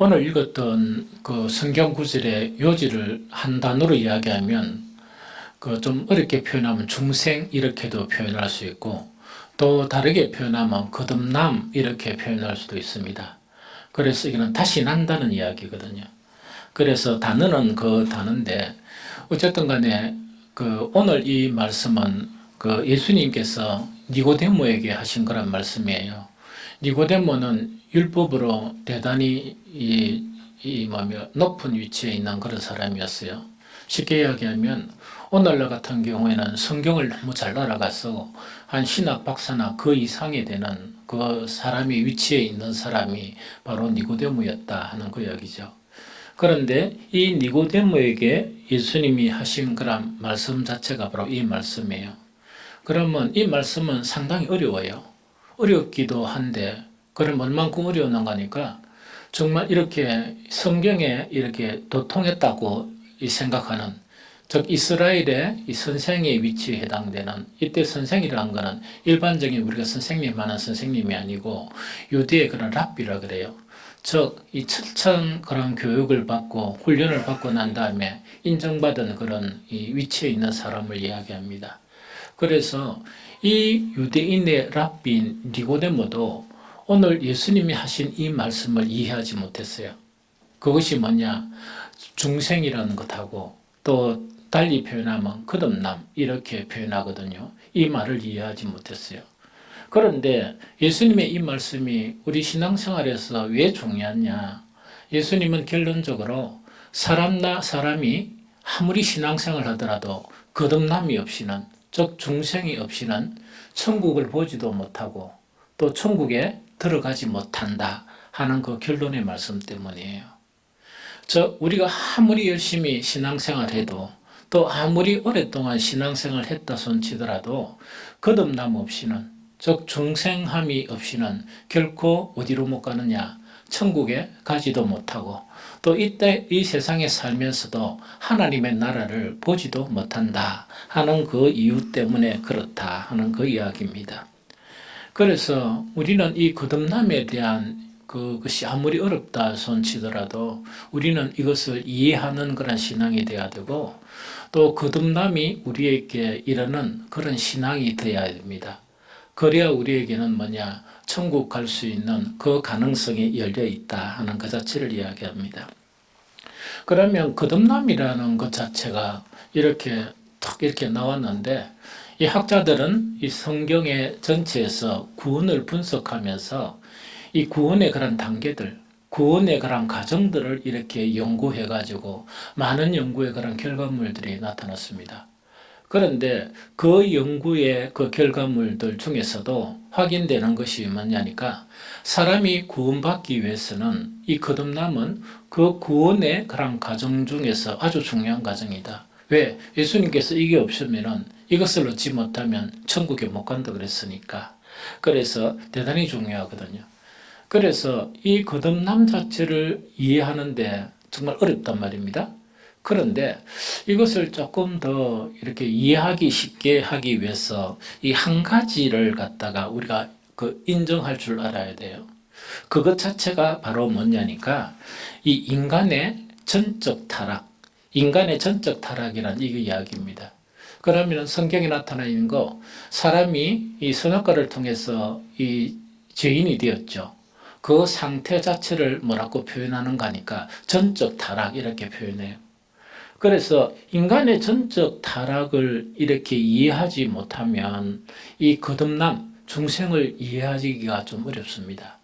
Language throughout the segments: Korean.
오늘 읽었던 그 성경 구절의 요지를 한 단어로 이야기하면 그 좀 어렵게 표현하면 중생 이렇게도 표현할 수 있고 또 다르게 표현하면 거듭남 이렇게 표현할 수도 있습니다. 그래서 이거는 다시 난다는 이야기거든요. 그래서 단어는 그 단어인데 어쨌든 간에 그 오늘 이 말씀은 그 예수님께서 니고데모에게 하신 거란 말씀이에요. 니고데모는 율법으로 대단히 높은 위치에 있는 그런 사람이었어요. 쉽게 이야기하면 오늘날 같은 경우에는 성경을 너무 잘 알아가서 한 신학 박사나 그 이상이 되는 그 사람이 위치에 있는 사람이 바로 니고데모였다 하는 그 이야기죠. 그런데 이 니고데모에게 예수님이 하신 그런 말씀 자체가 바로 이 말씀이에요. 그러면 이 말씀은 상당히 어려워요. 어렵기도 한데 그럼 얼만큼 어려웠는가 하니까 정말 이렇게 성경에 이렇게 도통했다고 생각하는 즉 이스라엘의 이 선생의 위치에 해당되는 이때 선생이라는 것은 일반적인 우리가 선생님 하는 선생님이 아니고 유대의 그런 랍비라 그래요. 즉 이 철저한 그런 교육을 받고 훈련을 받고 난 다음에 인정받은 그런 이 위치에 있는 사람을 이야기합니다. 그래서 이 유대인의 랍비인 니고데모도 오늘 예수님이 하신 이 말씀을 이해하지 못했어요. 그것이 뭐냐? 중생이라는 것하고 또 달리 표현하면 거듭남 이렇게 표현하거든요. 이 말을 이해하지 못했어요. 그런데 예수님의 이 말씀이 우리 신앙생활에서 왜 중요하냐? 예수님은 결론적으로 사람이 아무리 신앙생활을 하더라도 거듭남이 없이는 즉 중생이 없이는 천국을 보지도 못하고 또 천국에 들어가지 못한다 하는 그 결론의 말씀 때문이에요. 우리가 아무리 열심히 신앙생활을 해도 또 아무리 오랫동안 신앙생활을 했다 손치더라도 거듭남 없이는 즉 중생함이 없이는 결코 어디로 못 가느냐? 천국에 가지도 못하고 또 이때 이 세상에 살면서도 하나님의 나라를 보지도 못한다 하는 그 이유 때문에 그렇다 하는 그 이야기입니다. 그래서 우리는 이 거듭남에 대한 그것이 아무리 어렵다 손치더라도 우리는 이것을 이해하는 그런 신앙이 되어야 되고 또 거듭남이 우리에게 이르는 그런 신앙이 되어야 됩니다. 그래야 우리에게는 뭐냐? 천국 갈 수 있는 그 가능성이 열려 있다 하는 그 자체를 이야기합니다. 그러면 거듭남이라는 것 자체가 이렇게 탁 이렇게 나왔는데 이 학자들은 이 성경의 전체에서 구원을 분석하면서 이 구원의 그런 단계들, 구원의 그런 과정들을 이렇게 연구해가지고 많은 연구의 그런 결과물들이 나타났습니다. 그런데 그 연구의 그 결과물들 중에서도 확인되는 것이 뭐냐니까 사람이 구원받기 위해서는 이 거듭남은 그 구원의 그런 과정 중에서 아주 중요한 과정이다. 왜? 예수님께서 이게 없으면은 이것을 얻지 못하면 천국에 못 간다 그랬으니까. 그래서 대단히 중요하거든요. 그래서 이 거듭남 자체를 이해하는데 정말 어렵단 말입니다. 그런데 이것을 조금 더 이렇게 이해하기 쉽게 하기 위해서 이 한 가지를 갖다가 우리가 인정할 줄 알아야 돼요. 그것 자체가 바로 뭐냐니까 이 인간의 전적 타락이라는 이 이야기입니다. 그러면 성경에 나타나 있는 거 사람이 이 선악과를 통해서 이 죄인이 되었죠. 그 상태 자체를 뭐라고 표현하는가 하니까 전적 타락 이렇게 표현해요. 그래서 인간의 전적 타락을 이렇게 이해하지 못하면 이 거듭남, 중생을 이해하기가 좀 어렵습니다.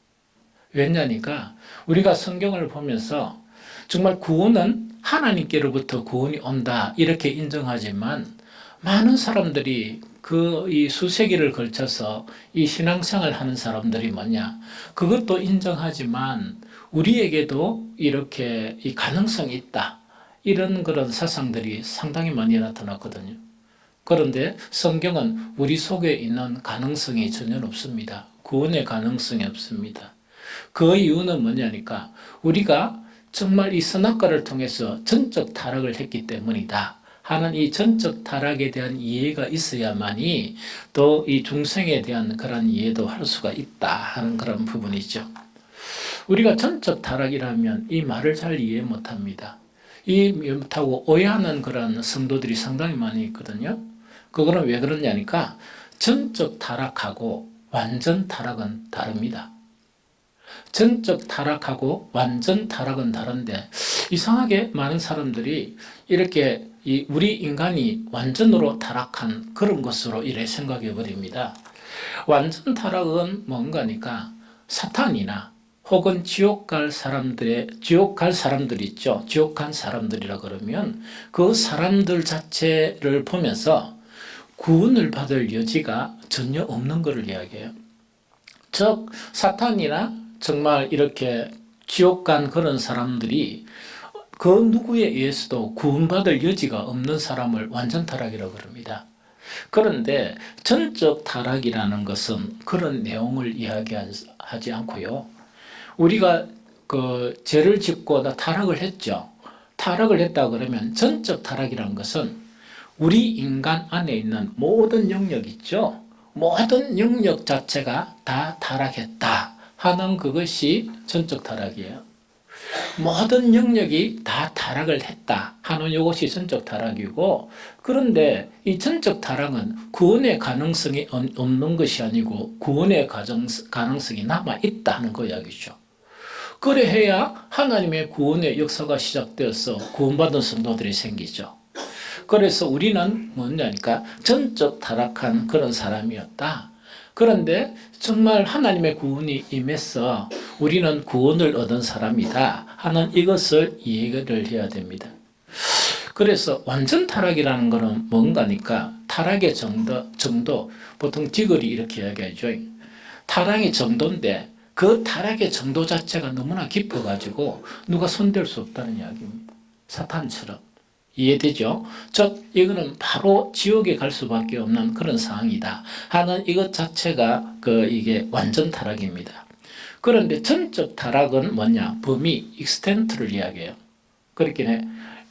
왜냐니까 우리가 성경을 보면서 정말 구원은 하나님께로부터 구원이 온다 이렇게 인정하지만 많은 사람들이 이 수세기를 걸쳐서 이 신앙생활을 하는 사람들이 뭐냐? 그것도 인정하지만 우리에게도 이렇게 이 가능성이 있다. 이런 그런 사상들이 상당히 많이 나타났거든요. 그런데 성경은 우리 속에 있는 가능성이 전혀 없습니다. 구원의 가능성이 없습니다. 그 이유는 뭐냐니까 우리가 정말 이 선악과를 통해서 전적 타락을 했기 때문이다 하는 이 전적 타락에 대한 이해가 있어야만이 또 이 중생에 대한 그런 이해도 할 수가 있다 하는 그런 부분이죠. 우리가 전적 타락이라면 이 말을 잘 이해 못합니다. 이해 못하고 오해하는 그런 성도들이 상당히 많이 있거든요. 그거는 왜 그러냐니까 전적 타락하고 완전 타락은 다릅니다. 전적 타락하고 완전 타락은 다른데 이상하게 많은 사람들이 이렇게 우리 인간이 완전으로 타락한 그런 것으로 이래 생각해 버립니다. 완전 타락은 뭔가니까 사탄이나 혹은 지옥 갈 사람들 있죠. 지옥 간 사람들이라 그러면 그 사람들 자체를 보면서 구원을 받을 여지가 전혀 없는 것을 이야기해요. 즉 사탄이나 정말 이렇게 지옥 간 그런 사람들이 그 누구에 의해서도 구원받을 여지가 없는 사람을 완전 타락이라고 그럽니다. 그런데 전적 타락이라는 것은 그런 내용을 이야기하지 않고요. 우리가 그 죄를 짓고 타락을 했죠. 타락을 했다 그러면 전적 타락이라는 것은 우리 인간 안에 있는 모든 영역 있죠. 모든 영역 자체가 다 타락했다 하는 그것이 전적 타락이에요. 모든 영역이 다 타락을 했다 하는 이것이 전적 타락이고, 그런데 이 전적 타락은 구원의 가능성이 없는 것이 아니고 구원의 가능성이 남아있다 하는 그 이야기죠. 그래야 하나님의 구원의 역사가 시작되어서 구원받은 성도들이 생기죠. 그래서 우리는 뭐냐니까 전적 타락한 그런 사람이었다. 그런데 정말 하나님의 구원이 임해서 우리는 구원을 얻은 사람이다 하는 이것을 이해를 해야 됩니다. 그래서 완전 타락이라는 것은 뭔가니까 타락의 정도 보통 디글이 이렇게 이야기하죠. 타락의 정도인데 그 타락의 정도 자체가 너무나 깊어가지고 누가 손댈 수 없다는 이야기입니다. 사탄처럼. 이해되죠? 즉 이거는 바로 지옥에 갈 수밖에 없는 그런 상황이다 하는 이것 자체가 이게 완전 타락입니다. 그런데 전적 타락은 뭐냐? 범위, 익스텐트를 이야기해요. 그렇게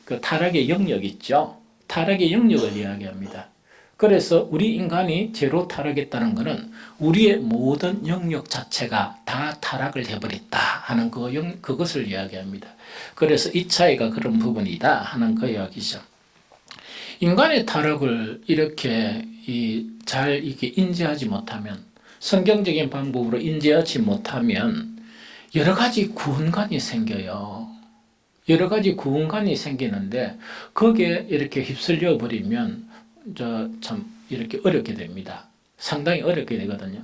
그 타락의 영역 있죠? 타락의 영역을 이야기합니다. 그래서 우리 인간이 죄로 타락했다는 것은 우리의 모든 영역 자체가 다 타락을 해버렸다 하는 그것을 이야기합니다. 그래서 이 차이가 그런 부분이다 하는 그 이야기죠. 인간의 타락을 이렇게 잘 인지하지 못하면, 성경적인 방법으로 인지하지 못하면 여러 가지 구원관이 생겨요. 여러 가지 구원관이 생기는데 거기에 이렇게 휩쓸려 버리면 참 이렇게 어렵게 됩니다. 상당히 어렵게 되거든요.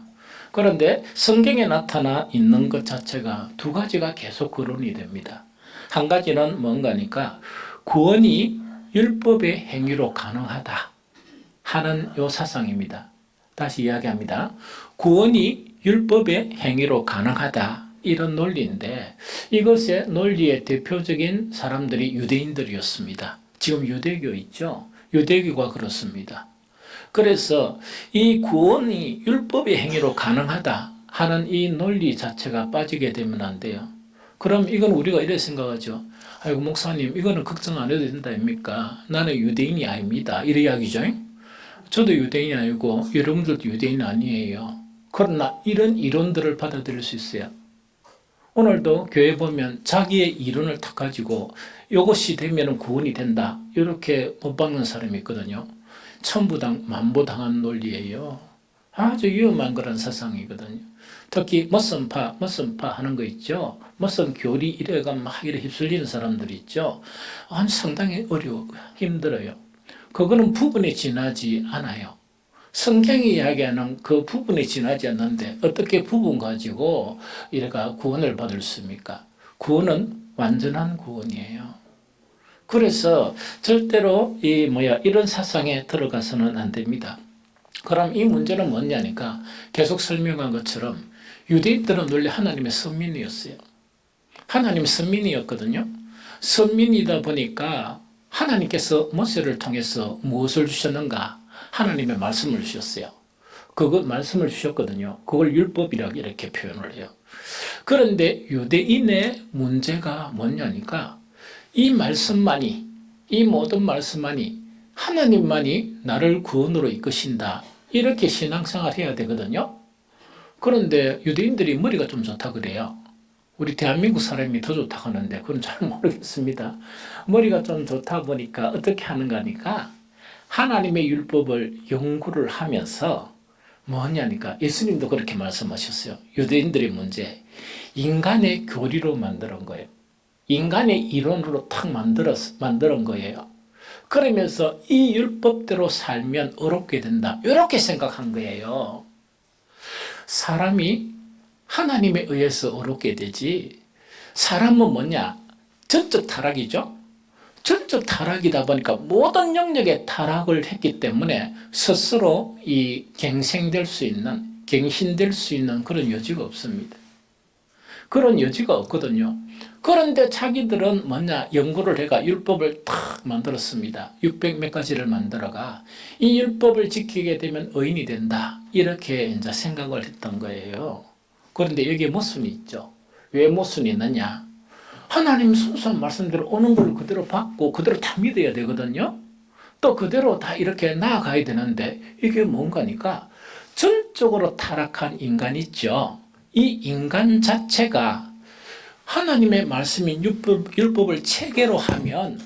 그런데 성경에 나타나 있는 것 자체가 두 가지가 계속 거론이 됩니다. 한 가지는 뭔가니까 구원이 율법의 행위로 가능하다 하는 요 사상입니다. 다시 이야기합니다. 구원이 율법의 행위로 가능하다 이런 논리인데, 이것의 논리의 대표적인 사람들이 유대인들이었습니다. 지금 유대교 있죠? 유대교가 그렇습니다. 그래서 이 구원이 율법의 행위로 가능하다 하는 이 논리 자체가 빠지게 되면 안 돼요. 그럼 이건 우리가 이렇게 생각하죠. 아이고 목사님 이거는 걱정 안 해도 된다입니까? 나는 유대인이 아닙니다. 이런 이야기죠. 저도 유대인이 아니고 여러분들도 유대인 아니에요. 그러나 이런 이론들을 받아들일 수 있어요. 오늘도 교회 보면 자기의 이론을 탁 가지고 이것이 되면 구원이 된다 이렇게 못 박는 사람이 있거든요. 천부당 만보당한 논리예요. 아주 위험한 그런 사상이거든요. 특히 머슴파 하는 거 있죠. 머슴 교리 이래가 막 이래 휩쓸리는 사람들이 있죠. 상당히 힘들어요. 그거는 부분에 지나지 않아요. 성경이 이야기하는 그 부분에 지나지 않는데 어떻게 부분 가지고 이래가 구원을 받을 수 있습니까? 구원은 완전한 구원이에요. 그래서 절대로 이런 사상에 들어가서는 안 됩니다. 그럼 이 문제는 뭐냐니까 계속 설명한 것처럼 유대인들은 원래 하나님의 선민이었어요. 하나님 선민이었거든요. 선민이다 보니까 하나님께서 모세를 통해서 무엇을 주셨는가? 하나님의 말씀을 주셨어요. 그거 말씀을 주셨거든요. 그걸 율법이라고 이렇게 표현을 해요. 그런데 유대인의 문제가 뭐냐니까 이 모든 말씀만이 하나님만이 나를 구원으로 이끄신다. 이렇게 신앙생활 해야 되거든요. 그런데 유대인들이 머리가 좀 좋다 그래요. 우리 대한민국 사람이 더 좋다고 하는데 그건 잘 모르겠습니다. 머리가 좀 좋다 보니까 어떻게 하는가 하니까 하나님의 율법을 연구를 하면서 뭐냐니까 예수님도 그렇게 말씀하셨어요. 유대인들의 문제, 인간의 교리로 만드는 거예요. 인간의 이론으로 탁 만드는 거예요. 그러면서 이 율법대로 살면 어렵게 된다. 이렇게 생각한 거예요. 사람이 하나님에 의해서 어렵게 되지, 사람은 뭐냐? 전적 타락이죠. 전적 타락이다 보니까 모든 영역에 타락을 했기 때문에 스스로 이 갱신될 수 있는 그런 여지가 없습니다. 그런 여지가 없거든요. 그런데 자기들은 뭐냐? 연구를 해가 율법을 탁 만들었습니다. 600 몇 가지를 만들어가 이 율법을 지키게 되면 의인이 된다. 이렇게 이제 생각을 했던 거예요. 그런데 여기에 모순이 있죠. 왜 모순이 있느냐? 하나님 순수한 말씀대로 오는 걸 그대로 받고 그대로 다 믿어야 되거든요. 또 그대로 다 이렇게 나아가야 되는데 이게 뭔가니까 전적으로 타락한 인간이 있죠. 이 인간 자체가 하나님의 말씀인 율법을 체계로 하면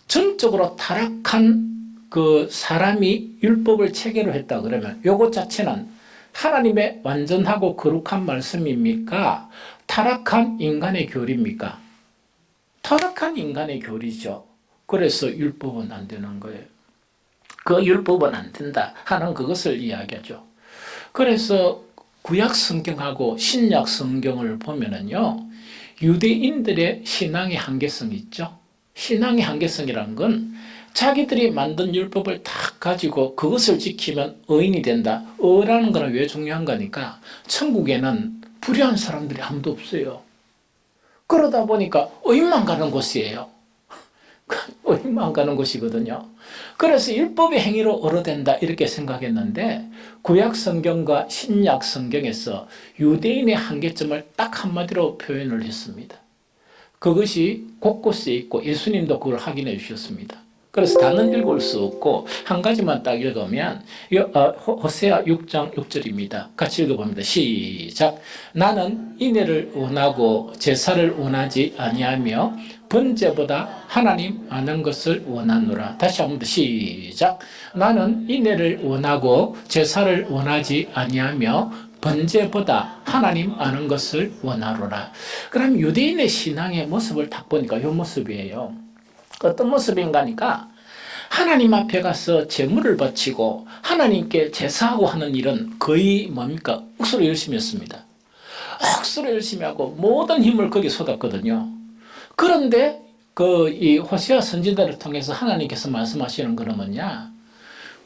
전적으로 타락한 그 사람이 율법을 체계로 했다 그러면 요것 자체는 하나님의 완전하고 거룩한 말씀입니까? 타락한 인간의 교리입니까? 타락한 인간의 교리죠. 그래서 율법은 안 되는 거예요. 그 율법은 안 된다 하는 그것을 이야기하죠. 그래서 구약 성경하고 신약 성경을 보면은요, 유대인들의 신앙의 한계성이 있죠. 신앙의 한계성이란 건 자기들이 만든 율법을 다 가지고 그것을 지키면 의인이 된다. 의라는 거는 왜 중요한 거니까 천국에는 불의한 사람들이 아무도 없어요. 그러다 보니까 의인만 가는 곳이에요. 의인만 가는 곳이거든요. 그래서 율법의 행위로 얻어된다 이렇게 생각했는데 구약 성경과 신약 성경에서 유대인의 한계점을 딱 한마디로 표현을 했습니다. 그것이 곳곳에 있고 예수님도 그걸 확인해 주셨습니다. 그래서 다는 읽을 수 없고 한 가지만 딱 읽으면 호세아 6장 6절입니다. 같이 읽어봅니다. 시작. 나는 인애를 원하고 제사를 원하지 아니하며 번제보다 하나님 아는 것을 원하노라. 다시 한번 더 시작. 나는 인애를 원하고 제사를 원하지 아니하며 번제보다 하나님 아는 것을 원하노라. 그럼 유대인의 신앙의 모습을 딱 보니까 이 모습이에요. 어떤 모습인가 하니까 하나님 앞에 가서 제물을 바치고 하나님께 제사하고 하는 일은 거의 뭡니까? 억수로 열심히 했습니다. 억수로 열심히 하고 모든 힘을 거기에 쏟았거든요. 그런데 이 호세아 선지자를 통해서 하나님께서 말씀하시는 거는 뭐냐?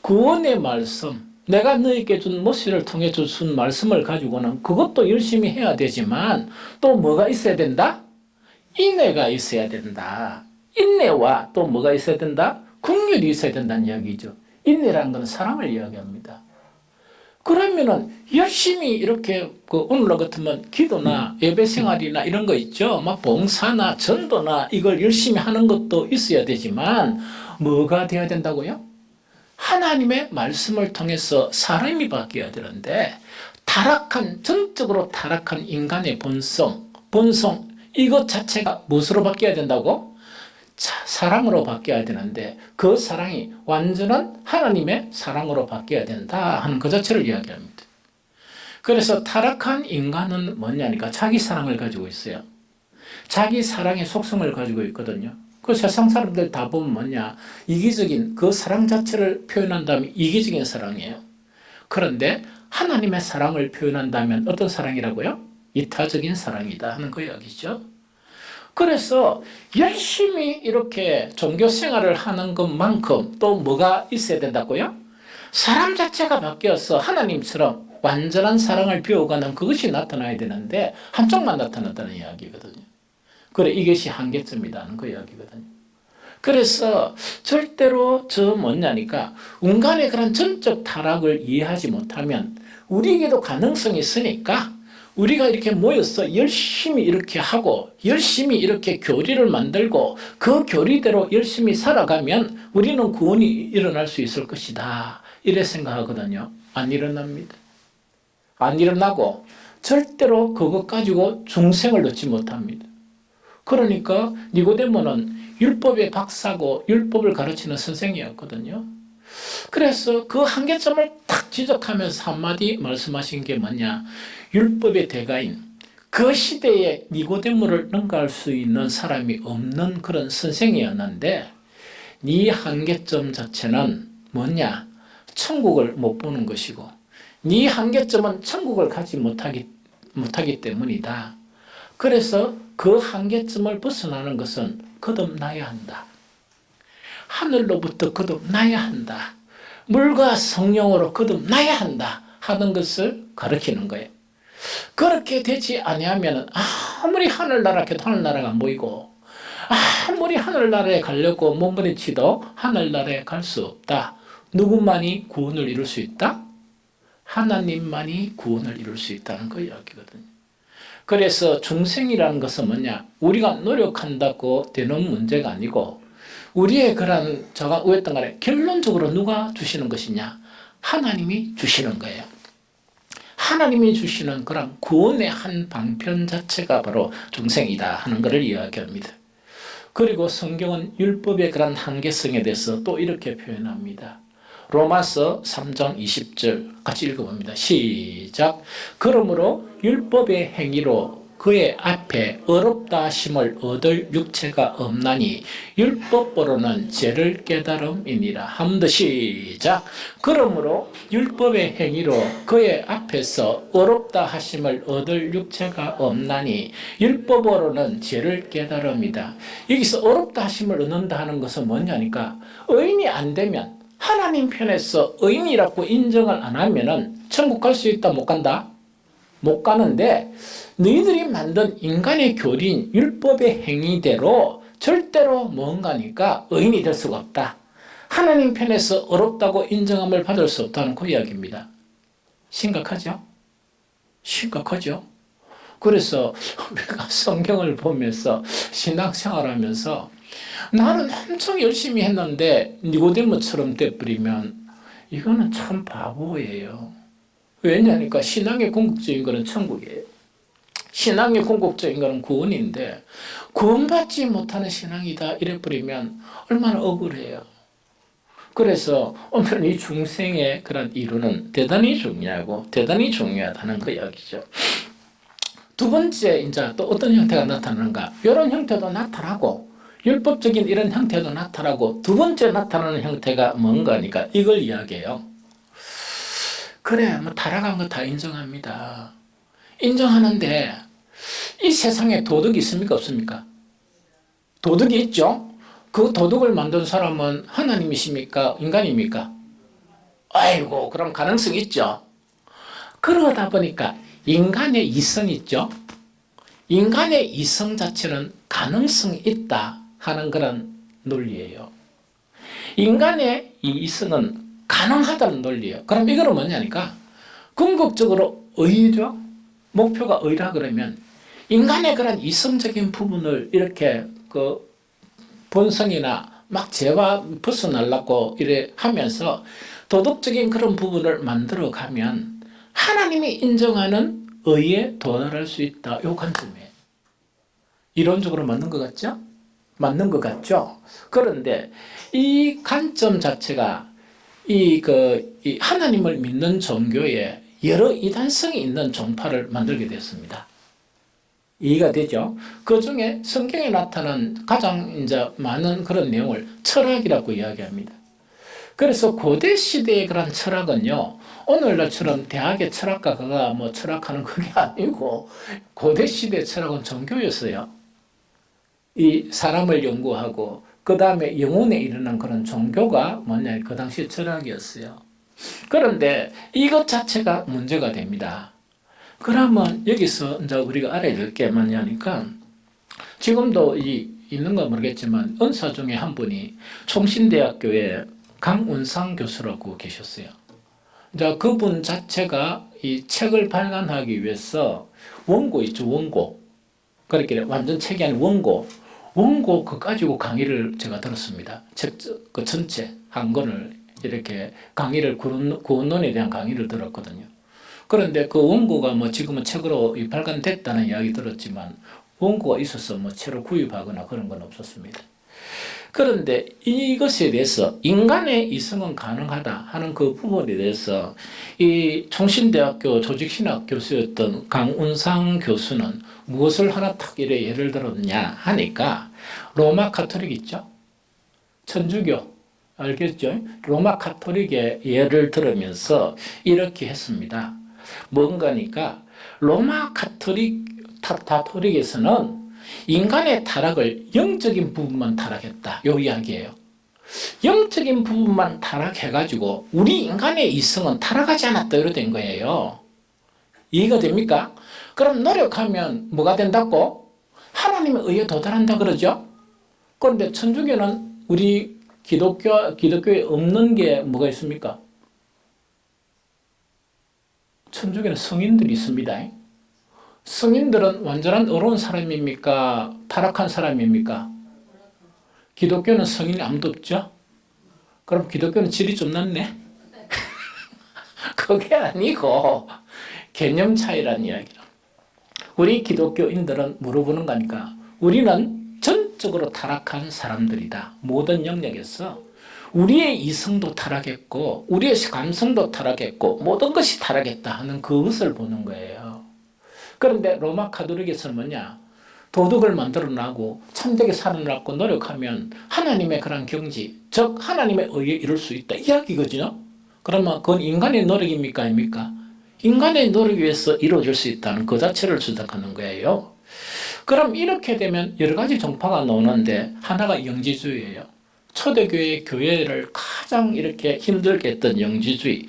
구원의 말씀, 내가 너에게 준 모세를 통해 준 말씀을 가지고는 그것도 열심히 해야 되지만 또 뭐가 있어야 된다? 인애가 있어야 된다. 인내와 또 뭐가 있어야 된다? 긍휼이 있어야 된다는 이야기죠. 인내라는 건 사랑을 이야기합니다. 그러면은 열심히 이렇게 오늘날 같으면 기도나 예배 생활이나 이런 거 있죠. 막 봉사나 전도나 이걸 열심히 하는 것도 있어야 되지만 뭐가 돼야 된다고요? 하나님의 말씀을 통해서 사람이 바뀌어야 되는데 전적으로 타락한 인간의 본성 이것 자체가 무엇으로 바뀌어야 된다고? 사랑으로 바뀌어야 되는데 그 사랑이 완전한 하나님의 사랑으로 바뀌어야 된다 하는 그 자체를 이야기합니다. 그래서 타락한 인간은 뭐냐니까 자기 사랑을 가지고 있어요. 자기 사랑의 속성을 가지고 있거든요. 그 세상 사람들 다 보면 뭐냐, 이기적인 그 사랑 자체를 표현한다면 이기적인 사랑이에요. 그런데 하나님의 사랑을 표현한다면 어떤 사랑이라고요? 이타적인 사랑이다 하는 그 이야기죠. 그래서 열심히 이렇게 종교 생활을 하는 것만큼 또 뭐가 있어야 된다고요? 사람 자체가 바뀌어서 하나님처럼 완전한 사랑을 배워가는 그것이 나타나야 되는데 한쪽만 나타났다는 이야기거든요. 그래, 이것이 한계점이라는 그 이야기거든요. 그래서 절대로 뭐냐니까 인간의 그런 전적 타락을 이해하지 못하면 우리에게도 가능성이 있으니까 우리가 이렇게 모여서 열심히 이렇게 하고 열심히 이렇게 교리를 만들고 그 교리대로 열심히 살아가면 우리는 구원이 일어날 수 있을 것이다. 이래 생각하거든요. 안 일어납니다. 안 일어나고 절대로 그것 가지고 중생을 얻지 못합니다. 그러니까 니고데모는 율법의 박사고 율법을 가르치는 선생이었거든요. 그래서 그 한계점을 탁 지적하면서 한마디 말씀하신 게 뭐냐? 율법의 대가인 그 시대에 니고데모를 능가할 수 있는 사람이 없는 그런 선생이었는데 네 한계점 자체는 뭐냐? 천국을 못 보는 것이고 네 한계점은 천국을 가지 못하기 때문이다. 그래서 그 한계점을 벗어나는 것은 거듭나야 한다. 하늘로부터 거듭나야 한다. 물과 성령으로 거듭나야 한다 하는 것을 가르치는 거예요. 그렇게 되지 아니하면 아무리 하늘나라 해도 하늘나라가 안 보이고 아무리 하늘나라에 가려고 몸부림치도 하늘나라에 갈 수 없다. 누구만이 구원을 이룰 수 있다? 하나님만이 구원을 이룰 수 있다는 그 이야기거든요. 그래서 중생이라는 것은 뭐냐? 우리가 노력한다고 되는 문제가 아니고 우리의 그런 저가 어떤 간에 결론적으로 누가 주시는 것이냐? 하나님이 주시는 거예요. 하나님이 주시는 그런 구원의 한 방편 자체가 바로 중생이다 하는 것을 이야기합니다. 그리고 성경은 율법의 그런 한계성에 대해서 또 이렇게 표현합니다. 로마서 3장 20절 같이 읽어봅니다. 시작. 그러므로 율법의 행위로 그의 앞에 어렵다 하심을 얻을 육체가 없나니 율법으로는 죄를 깨달음이니라. 한 번 더 시작. 그러므로 율법의 행위로 그의 앞에서 어렵다 하심을 얻을 육체가 없나니 율법으로는 죄를 깨달음이다. 여기서 어렵다 하심을 얻는다 하는 것은 뭐냐니까 의인이 안 되면 하나님 편에서 의인이라고 인정을 안 하면은 천국 갈 수 있다 못 간다? 못 가는데 너희들이 만든 인간의 교리인 율법의 행위대로 절대로 뭔가니까 의인이 될 수가 없다. 하나님 편에서 어렵다고 인정함을 받을 수 없다는 그 이야기입니다. 심각하죠? 심각하죠? 그래서 우리가 성경을 보면서 신앙생활하면서 나는 엄청 열심히 했는데 니고데모처럼 돼버리면 이거는 참 바보예요. 왜냐니까 신앙의 궁극적인 것은 천국이에요. 신앙의 궁극적인 것은 구원인데 구원받지 못하는 신앙이다 이래버리면 얼마나 억울해요. 그래서 오늘 이 중생의 그런 이루는 대단히 중요하고 대단히 중요하다는 그 이야기죠. 두 번째 이제 또 어떤 형태가 나타나는가? 이런 형태도 나타나고 율법적인 이런 형태도 나타나고 두 번째 나타나는 형태가 뭔가니까 이걸 이야기해요. 그래, 뭐 타락한 거 다 인정합니다. 인정하는데 이 세상에 도덕이 있습니까? 없습니까? 도덕이 있죠? 그 도덕을 만든 사람은 하나님이십니까? 인간입니까? 아이고, 그럼 가능성이 있죠. 그러다 보니까 인간의 이성이 있죠? 인간의 이성 자체는 가능성이 있다 하는 그런 논리예요. 인간의 이 이성은 가능하다는 논리예요. 그럼 이거는 뭐냐니까 궁극적으로 의죠. 목표가 의라 그러면 인간의 그런 이성적인 부분을 이렇게 그 본성이나 막 죄와 벗어나려고 이래 하면서 도덕적인 그런 부분을 만들어 가면 하나님이 인정하는 의에 도달할 수 있다. 요 관점이에요. 이론적으로 맞는 것 같죠? 맞는 것 같죠? 그런데 이 관점 자체가 이 하나님을 믿는 종교에 여러 이단성이 있는 종파를 만들게 됐습니다. 이해가 되죠? 그 중에 성경에 나타난 가장 이제 많은 그런 내용을 철학이라고 이야기합니다. 그래서 고대 시대의 그런 철학은요, 오늘날처럼 대학의 철학가가 뭐 철학하는 그게 아니고, 고대 시대 철학은 종교였어요. 이 사람을 연구하고, 그 다음에 영혼에 이르는 그런 종교가 뭐냐, 그 당시 철학이었어요. 그런데 이것 자체가 문제가 됩니다. 그러면 여기서 이제 우리가 알아야 될 게 뭐냐니까 지금도 있는 건 모르겠지만 은사 중에 한 분이 총신대학교에 강운상 교수라고 계셨어요. 이제 그분 자체가 이 책을 발간하기 위해서 원고 있죠, 원고. 그렇게 완전 책이 아닌 원고 그거 가지고 강의를 제가 들었습니다. 책 그 전체 한 권을 이렇게 강의를 구원론에 대한 강의를 들었거든요. 그런데 그 원고가 뭐 지금은 책으로 발간됐다는 이야기 들었지만 원고가 있어서 뭐 책을 구입하거나 그런 건 없었습니다. 그런데 이것에 대해서 인간의 이성은 가능하다 하는 그 부분에 대해서 이 총신대학교 조직신학 교수였던 강운상 교수는 무엇을 하나 탁 이래 예를 들었냐 하니까 로마 카톨릭 있죠? 천주교 알겠죠? 로마 카톨릭의 예를 들으면서 이렇게 했습니다. 뭔가니까 로마 카톨릭에서는 인간의 타락을 영적인 부분만 타락했다. 요 이야기예요. 영적인 부분만 타락해가지고 우리 인간의 이성은 타락하지 않았다. 이렇게 된 거예요. 이해가 됩니까? 그럼 노력하면 뭐가 된다고? 하나님의 의에 도달한다 그러죠? 그런데 천주교는 우리 기독교에 없는 게 뭐가 있습니까? 천주교는 성인들이 있습니다. 성인들은 완전한 어려운 사람입니까? 타락한 사람입니까? 기독교는 성인이 아무도 없죠? 그럼 기독교는 질이 좀 낮네? 그게 아니고 개념 차이란 이야기로. 우리 기독교인들은 물어보는 거니까 우리는 전적으로 타락한 사람들이다. 모든 영역에서 우리의 이성도 타락했고 우리의 감성도 타락했고 모든 것이 타락했다 하는 그것을 보는 거예요. 그런데 로마 카톨릭에서는 뭐냐? 도덕을 만들어나고 참되게 살아나고 노력하면 하나님의 그런 경지, 즉 하나님의 의에 이룰 수 있다. 이야기거든요. 그러면 그건 인간의 노력입니까? 아닙니까? 인간의 노력에 의해서 이루어질 수 있다는 그 자체를 주장하는 거예요. 그럼 이렇게 되면 여러 가지 종파가 나오는데 하나가 영지주의예요. 초대교회 교회를 가장 이렇게 힘들게 했던 영지주의.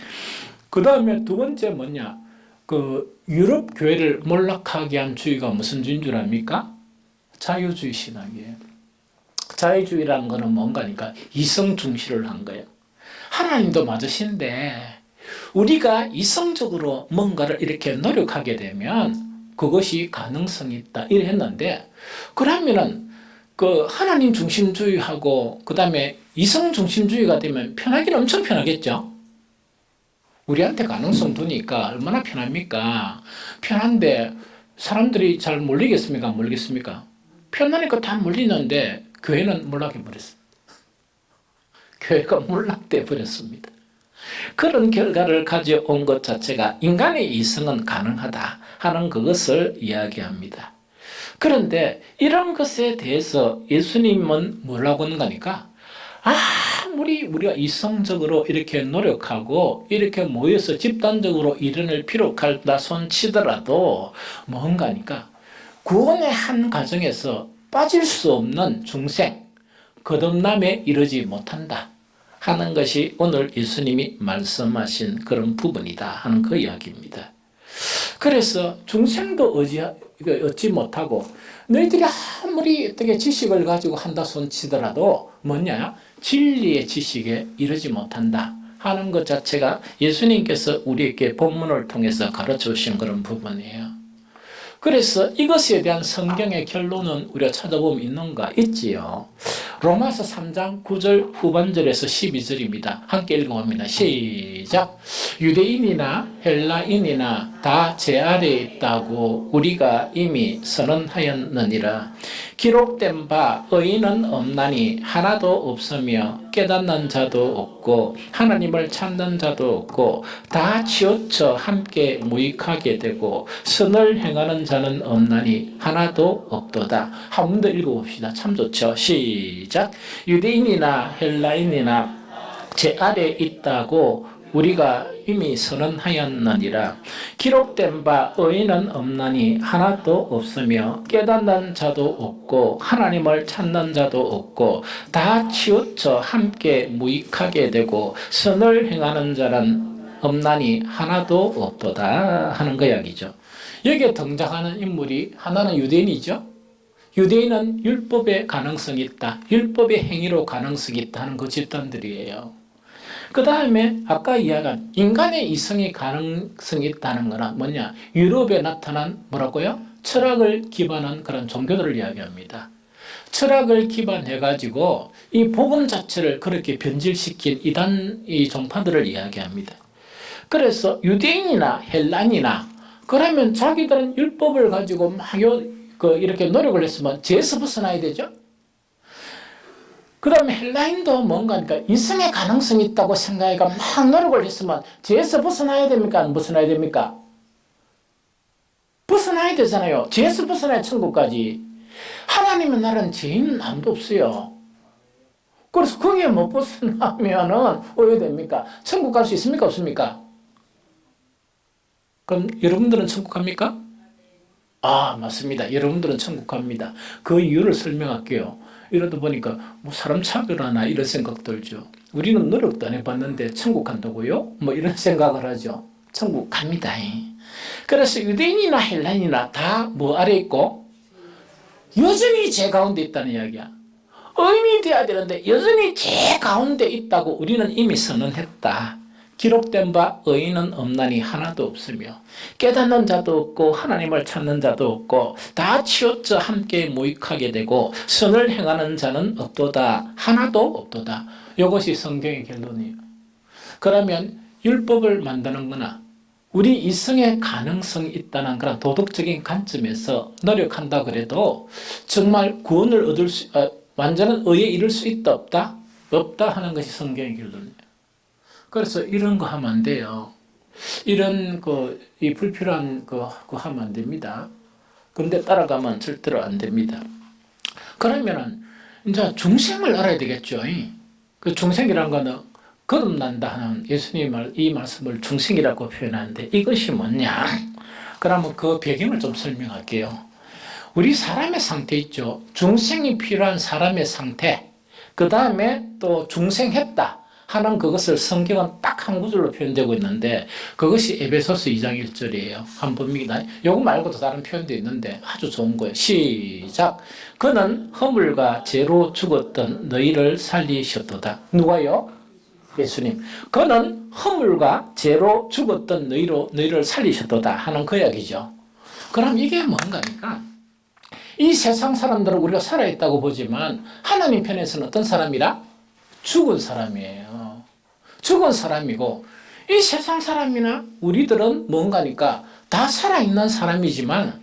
그 다음에 두 번째 뭐냐? 그 유럽 교회를 몰락하게 한 주의가 무슨 주의인 줄 압니까? 자유주의 신학이에요. 자유주의라는 거는 뭔가니까 이성 중시를 한 거예요. 하나님도 맞으신데 우리가 이성적으로 뭔가를 이렇게 노력하게 되면 그것이 가능성이 있다 이래 했는데 그러면은 그 하나님 중심주의하고 그 다음에 이성 중심주의가 되면 편하기는 엄청 편하겠죠. 우리한테 가능성 두니까 얼마나 편합니까? 편한데 사람들이 잘 몰리겠습니까? 안 몰리겠습니까? 편하니까 다 몰리는데 교회는 몰락해버렸어요. 교회가 몰락돼 버렸습니다. 그런 결과를 가져온 것 자체가 인간의 이성은 가능하다 하는 그것을 이야기합니다. 그런데 이런 것에 대해서 예수님은 뭐라고 하는 거니까 아무리 우리가 이성적으로 이렇게 노력하고 이렇게 모여서 집단적으로 일어날 필요하다 손치더라도 뭔가니까 구원의 한 과정에서 빠질 수 없는 중생, 거듭남에 이르지 못한다 하는 것이 오늘 예수님이 말씀하신 그런 부분이다 하는 그 이야기입니다. 그래서 중생도 얻지 못하고 너희들이 아무리 어떻게 지식을 가지고 한다 손치더라도 뭐냐? 진리의 지식에 이르지 못한다 하는 것 자체가 예수님께서 우리에게 본문을 통해서 가르쳐 주신 그런 부분이에요. 그래서 이것에 대한 성경의 결론은 우리가 찾아보면 있는가? 있지요. 로마서 3장 9절 후반절에서 12절입니다. 함께 읽어봅니다. 시작. 유대인이나 헬라인이나 다 제 아래에 있다고 우리가 이미 선언하였느니라. 기록된 바 의인은 없나니 하나도 없으며 깨닫는 자도 없고 하나님을 찾는 자도 없고 다 치우쳐 함께 무익하게 되고 선을 행하는 자는 없나니 하나도 없도다. 한 번 더 읽어봅시다. 참 좋죠. 시작. 유대인이나 헬라인이나 제 아래에 있다고 우리가 이미 선언하였느니라. 기록된 바 의인은 없나니 하나도 없으며 깨닫는 자도 없고 하나님을 찾는 자도 없고 다 치우쳐 함께 무익하게 되고 선을 행하는 자는 없나니 하나도 없도다 하는 그 이야기죠. 여기에 등장하는 인물이 하나는 유대인이죠. 유대인은 율법의 가능성이 있다. 율법의 행위로 가능성이 있다 하는 그 집단들이에요. 그 다음에 아까 이야기한 인간의 이성이 가능성이 있다는 거는 뭐냐? 유럽에 나타난 뭐라고요? 철학을 기반한 그런 종교들을 이야기합니다. 철학을 기반해가지고 이 복음 자체를 그렇게 변질시킨 이 종파들을 이야기합니다. 그래서 유대인이나 헬란이나 그러면 자기들은 율법을 가지고 막 이렇게 노력을 했으면 죄에서 벗어나야 되죠. 그 다음에 헬라인도 뭔가 그러니까 이승의 가능성이 있다고 생각해가 막 노력을 했으면 죄에서 벗어나야 됩니까? 안 벗어나야 됩니까? 벗어나야 되잖아요. 죄에서 벗어나야 천국까지. 하나님의 나라는 죄인은 아무도 없어요. 그래서 거기에 못 벗어나면은 어떻게 됩니까? 천국 갈 수 있습니까? 없습니까? 그럼 여러분들은 천국 갑니까? 아, 맞습니다. 여러분들은 천국 갑니다. 그 이유를 설명할게요. 이러다 보니까 뭐 사람 차별하나 이런 생각 들죠. 우리는 노력도 안 해봤는데 천국 간다고요? 뭐 이런 생각을 하죠. 천국 갑니다. 그래서 유대인이나 헬란이나 다 뭐 아래 있고 여전히 죄 가운데 있다는 이야기야. 의인이 돼야 되는데 여전히 죄 가운데 있다고 우리는 이미 선언했다. 기록된 바 의인은 없나니 하나도 없으며 깨닫는 자도 없고 하나님을 찾는 자도 없고 다 치우쳐 함께 모익하게 되고 선을 행하는 자는 없도다. 하나도 없도다. 이것이 성경의 결론이에요. 그러면 율법을 만드는 거나 우리 이성의 가능성이 있다는 그런 도덕적인 관점에서 노력한다 그래도 정말 구원을 얻을 완전한 의에 이를 수 있다 없다? 없다 하는 것이 성경의 결론이에요. 그래서 이런 거 하면 안 돼요. 이런 이 불필요한 거 하면 안 됩니다. 그런데 따라가면 절대로 안 됩니다. 그러면은 이제 중생을 알아야 되겠죠. 그 중생이라는 거는 거듭난다 하는 예수님 이 말씀을 중생이라고 표현하는데 이것이 뭐냐? 그러면 그 배경을 좀 설명할게요. 우리 사람의 상태 있죠. 중생이 필요한 사람의 상태. 그 다음에 또 중생했다 하는 그것을 성경은 딱 한 구절로 표현되고 있는데 그것이 에베소서 2장 1절이에요. 한번 봅니다. 요거 말고도 다른 표현도 있는데 아주 좋은 거예요. 시작. 그는 허물과 죄로 죽었던 너희를 살리셨도다. 누가요? 예수님. 그는 허물과 죄로 죽었던 너희를 살리셨도다 하는 그 이야기죠. 그럼 이게 뭔가니까 이 세상 사람들은 우리가 살아있다고 보지만 하나님 편에서는 어떤 사람이라? 죽은 사람이에요. 죽은 사람이고 이 세상 사람이나 우리들은 뭔가니까 다 살아있는 사람이지만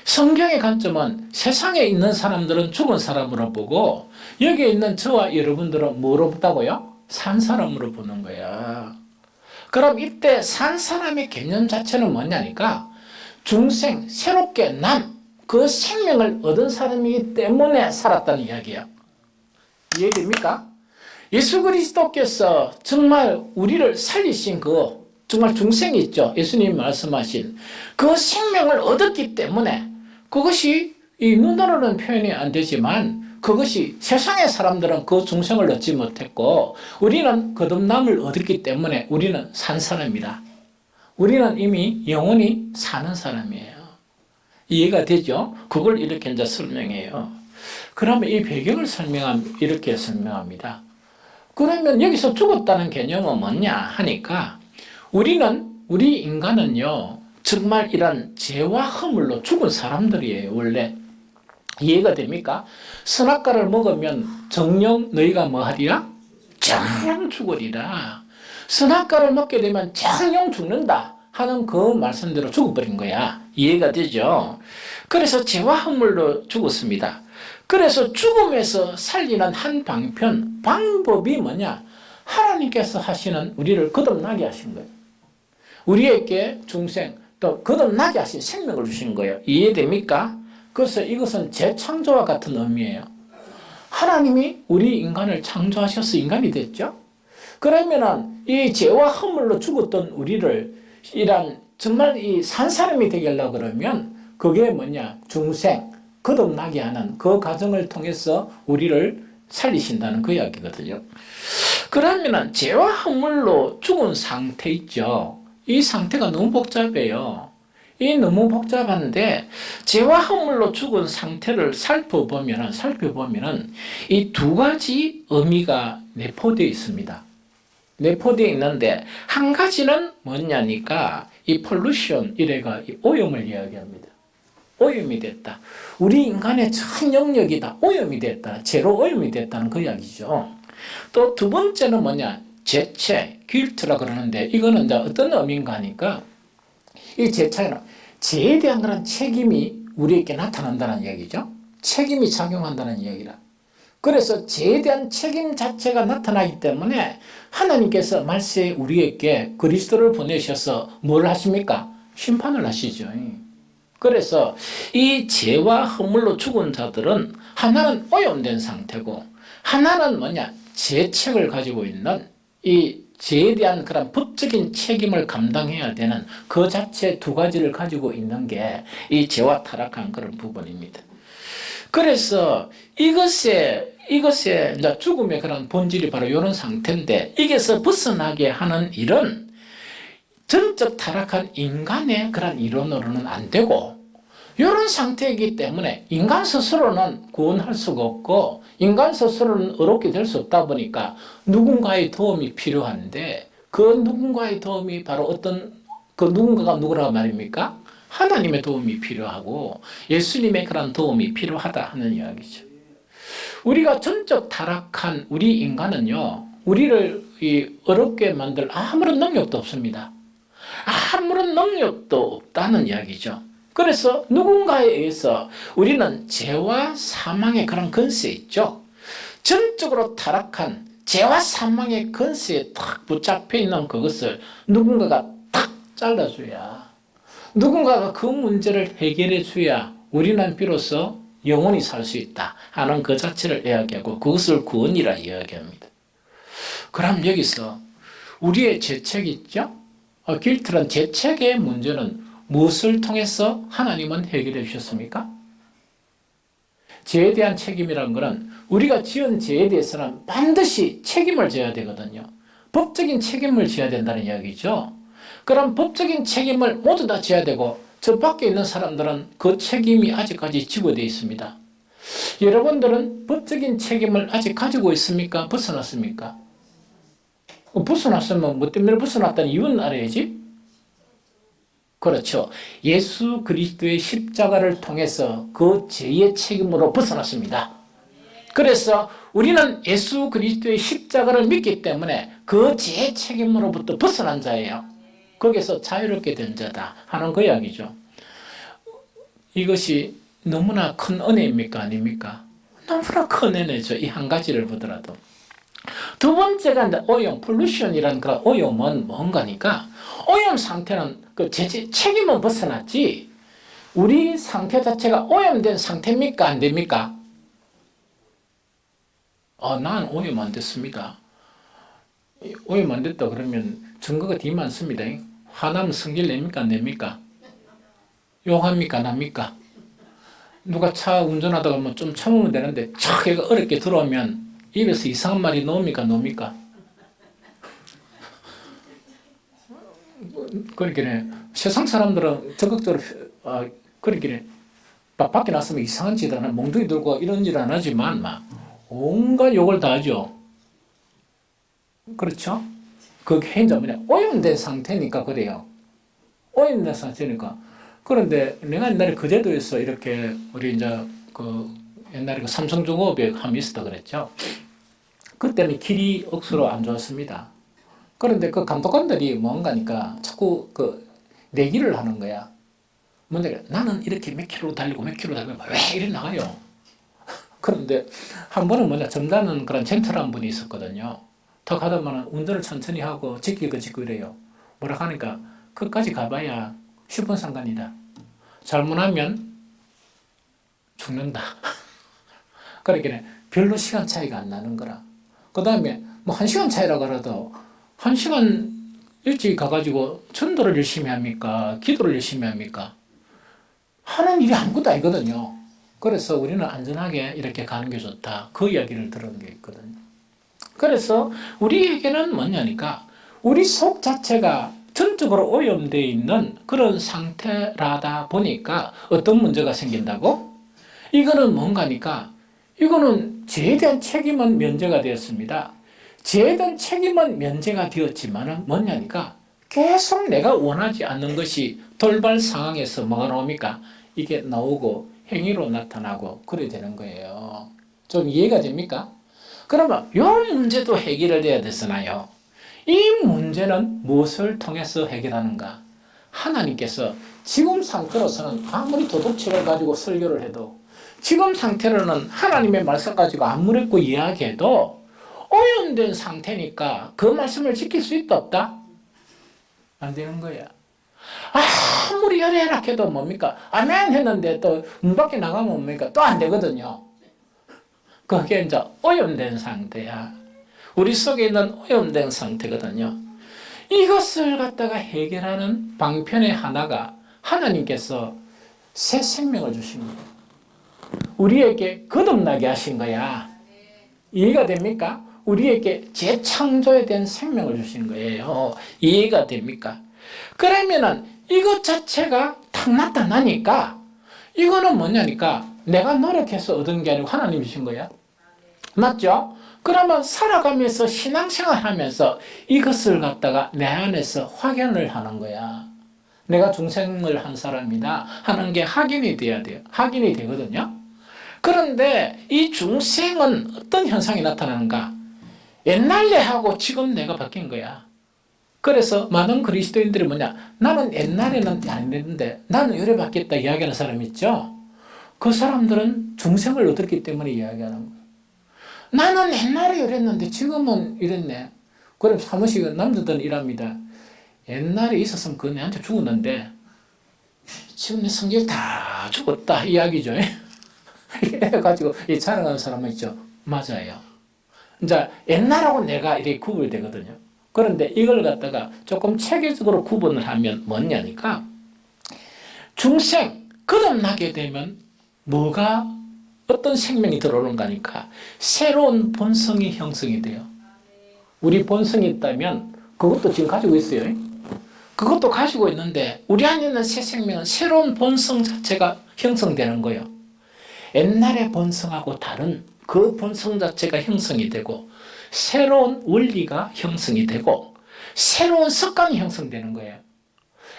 성경의 관점은 세상에 있는 사람들은 죽은 사람으로 보고 여기에 있는 저와 여러분들은 뭐로 본다고요? 산 사람으로 보는 거야. 그럼 이때 산 사람의 개념 자체는 뭐냐니까 중생, 새롭게 그 생명을 얻은 사람이기 때문에 살았다는 이야기야. 이해됩니까? 예수 그리스도께서 정말 우리를 살리신 정말 중생이 있죠. 예수님이 말씀하신 그 생명을 얻었기 때문에 그것이 이 눈으로는 표현이 안 되지만 그것이 세상의 사람들은 그 중생을 얻지 못했고 우리는 거듭남을 얻었기 때문에 우리는 산 사람이다. 우리는 이미 영원히 사는 사람이에요. 이해가 되죠? 그걸 이렇게 이제 설명해요. 그러면 이 배경을 이렇게 설명합니다. 그러면 여기서 죽었다는 개념은 뭐냐 하니까 우리 인간은요, 정말 이런 죄와 허물로 죽은 사람들이에요, 원래. 이해가 됩니까? 선악과를 먹으면 정녕 너희가 뭐 하리라? 정녕 죽으리라. 선악과를 먹게 되면 정녕 죽는다 하는 그 말씀대로 죽어버린 거야. 이해가 되죠? 그래서 죄와 허물로 죽었습니다. 그래서 죽음에서 살리는 한 방법이 뭐냐? 하나님께서 하시는 우리를 거듭나게 하신 거예요. 우리에게 중생, 또 거듭나게 하신 생명을 주신 거예요. 이해됩니까? 그래서 이것은 재창조와 같은 의미예요. 하나님이 우리 인간을 창조하셔서 인간이 됐죠? 그러면은 이 죄와 허물로 죽었던 우리를 정말 이 산 사람이 되게 하려고 그러면 그게 뭐냐? 중생, 거듭나게 하는 그 과정을 통해서 우리를 살리신다는 그 이야기거든요. 그러면은 죄와 허물로 죽은 상태 있죠. 이 상태가 너무 복잡해요. 이 너무 복잡한데 죄와 허물로 죽은 상태를 살펴보면은 이 두 가지 의미가 내포되어 있습니다. 내포되어 있는데 한 가지는 뭐냐니까 이 폴루션 이래가 오염을 이야기합니다. 오염이 됐다. 우리 인간의 전 영역이 다 오염이 됐다. 죄로 오염이 됐다는 그 이야기죠. 또 두 번째는 뭐냐? 죄체, guilt라 그러는데 이거는 이제 어떤 의미인가 하니까 이 죄체는 죄에 대한 그런 책임이 우리에게 나타난다는 이야기죠. 책임이 작용한다는 이야기라. 그래서 죄에 대한 책임 자체가 나타나기 때문에 하나님께서 말세에 우리에게 그리스도를 보내셔서 뭘 하십니까? 심판을 하시죠. 그래서 이 죄와 허물로 죽은 자들은 하나는 오염된 상태고 하나는 뭐냐? 죄책을 가지고 있는 이 죄에 대한 그런 법적인 책임을 감당해야 되는 그 자체 두 가지를 가지고 있는 게 이 죄와 타락한 그런 부분입니다. 그래서 이제 죽음의 그런 본질이 바로 이런 상태인데 이게서 벗어나게 하는 일은 전적 타락한 인간의 그런 이론으로는 안 되고 이런 상태이기 때문에 인간 스스로는 구원할 수가 없고 인간 스스로는 의롭게 될 수 없다 보니까 누군가의 도움이 필요한데 그 누군가의 도움이 바로 어떤 그 누군가가 누구라고 말입니까? 하나님의 도움이 필요하고 예수님의 그런 도움이 필요하다 하는 이야기죠. 우리가 전적 타락한 우리 인간은요, 우리를 어렵게 만들 아무런 능력도 없습니다. 아무런 능력도 없다는 이야기죠. 그래서 누군가에 의해서 우리는 죄와 사망의 그런 근세에 있죠. 전적으로 타락한 죄와 사망의 근세에 탁 붙잡혀 있는 그것을 누군가가 탁 잘라줘야, 누군가가 그 문제를 해결해 줘야 우리는 비로소 영원히 살 수 있다 하는 그 자체를 이야기하고 그것을 구원이라 이야기합니다. 그럼 여기서 우리의 죄책이 있죠? 길트란 죄책의 문제는 무엇을 통해서 하나님은 해결해 주셨습니까? 죄에 대한 책임이라는 것은 우리가 지은 죄에 대해서는 반드시 책임을 져야 되거든요. 법적인 책임을 져야 된다는 이야기죠. 그럼 법적인 책임을 모두 다 져야 되고 저 밖에 있는 사람들은 그 책임이 아직까지 지고 되어 있습니다. 여러분들은 법적인 책임을 아직 가지고 있습니까? 벗어났습니까? 벗어났으면 뭐 때문에 벗어났다는 이유는 알아야지. 그렇죠. 예수 그리스도의 십자가를 통해서 그 죄의 책임으로 벗어났습니다. 그래서 우리는 예수 그리스도의 십자가를 믿기 때문에 그 죄의 책임으로부터 벗어난 자예요. 거기서 자유롭게 된 자다 하는 그 이야기죠. 이것이 너무나 큰 은혜입니까? 아닙니까? 너무나 큰 은혜죠. 이 한 가지를 보더라도. 두 번째가 이제 오염, 폴루션이라는 그런 오염은 뭔가니까 오염 상태는 그 책임은 벗어났지 우리 상태 자체가 오염된 상태입니까? 안 됩니까? 난 오염 안 됐습니다. 오염 안 됐다 그러면 증거가 뒤 많습니다. 화나면 성질 냅니까? 안 냅니까? 욕합니까? 안 합니까? 누가 차 운전하다가 뭐 좀 참으면 되는데 촥 얘가 어렵게 들어오면 입에서 이상한 말이 나옵니까? 나옵니까? 그러니까 세상 사람들은 적극적으로 그러니까 밖에 나서면 이상한 짓 안 하고 몽둥이 들고 이런 일 안 하지만 막 온갖 욕을 다 하죠. 그렇죠? 그 현재 뭐냐 오염된 상태니까 그래요. 오염된 상태니까. 그런데 내가 옛날에 그 제도에서 이렇게 우리 이제 그 옛날에 그 삼성중공업에 함이 있었다 그랬죠. 그때는 길이 억수로 안 좋았습니다. 그런데 그 감독관들이 뭔가니까 자꾸 그 내기를 하는 거야. 뭔데 나는 이렇게 몇 킬로 달리고 몇 킬로 달리고 왜 이래 나가요. 그런데 한 번은 뭐냐 점잖은 그런 젠틀한 분이 있었거든요. 더 가다 보면 운전을 천천히 하고 지키고 이래요. 뭐라 하니까 끝까지 가봐야 10분 상관이다. 잘못하면 죽는다. 그러니까 별로 시간 차이가 안 나는 거라. 그 다음에 뭐 1시간 차이라고 하더라도 1시간 일찍 가가지고 전도를 열심히 합니까? 기도를 열심히 합니까? 하는 일이 아무것도 아니거든요. 그래서 우리는 안전하게 이렇게 가는 게 좋다. 그 이야기를 들은 게 있거든요. 그래서 우리에게는 뭐냐니까 우리 속 자체가 전적으로 오염되어 있는 그런 상태라다 보니까 어떤 문제가 생긴다고? 이거는 뭔가니까 이거는 죄에 대한 책임은 면제가 되었습니다. 죄에 대한 책임은 면제가 되었지만은 뭐냐니까 계속 내가 원하지 않는 것이 돌발 상황에서 뭐가 나옵니까? 이게 나오고 행위로 나타나고 그래 되는 거예요. 좀 이해가 됩니까? 그러면 이 문제도 해결을 해야 되잖아요. 이 문제는 무엇을 통해서 해결하는가? 하나님께서 지금 상태로서는 아무리 도덕책을 가지고 설교를 해도, 지금 상태로는 하나님의 말씀 가지고 아무리 이야기해도 오염된 상태니까 그 말씀을 지킬 수 있다 없다? 안 되는 거야. 아무리 열애락 해도 뭡니까? 아멘 했는데 또 문 밖에 나가면 뭡니까? 또 안 되거든요. 그게 이제 오염된 상태야. 우리 속에 있는 오염된 상태거든요. 이것을 갖다가 해결하는 방편의 하나가 하나님께서 새 생명을 주신 거예요. 우리에게 거듭나게 하신 거야. 이해가 됩니까? 우리에게 재창조에 대한 생명을 주신 거예요. 이해가 됩니까? 그러면은 이것 자체가 탁 나타나니까 이거는 뭐냐니까 내가 노력해서 얻은 게 아니고 하나님이 주신 거야. 맞죠? 그러면 살아가면서 신앙생활 하면서 이것을 갖다가 내 안에서 확연을 하는 거야. 내가 중생을 한 사람이다 하는 게 확인이 돼야 돼요. 확인이 되거든요. 그런데 이 중생은 어떤 현상이 나타나는가? 옛날 내하고 지금 내가 바뀐 거야. 그래서 많은 그리스도인들이 뭐냐? 나는 옛날에는 안 됐는데 나는 요래 바뀌었다 이야기하는 사람 있죠? 그 사람들은 중생을 얻었기 때문에 이야기하는 거예요. 나는 옛날에 이랬는데 지금은 이랬네. 그럼 사무실 남자들은 이랍니다. 옛날에 있었으면 그거 내한테 죽었는데 지금 내 성질 다 죽었다 이야기죠. 이래가지고 자랑하는 사람은 있죠. 맞아요. 이제 옛날하고 내가 이렇게 구분되거든요. 그런데 이걸 갖다가 조금 체계적으로 구분을 하면 뭐냐니까 중생 거듭나게 되면 뭐가 어떤 생명이 들어오는 거니까 새로운 본성이 형성이 돼요. 우리 본성이 있다면 그것도 지금 가지고 있어요. 그것도 가지고 있는데 우리 안에 있는 새 생명은 새로운 본성 자체가 형성되는 거예요. 옛날의 본성하고 다른 그 본성 자체가 형성이 되고 새로운 원리가 형성이 되고 새로운 습관이 형성되는 거예요.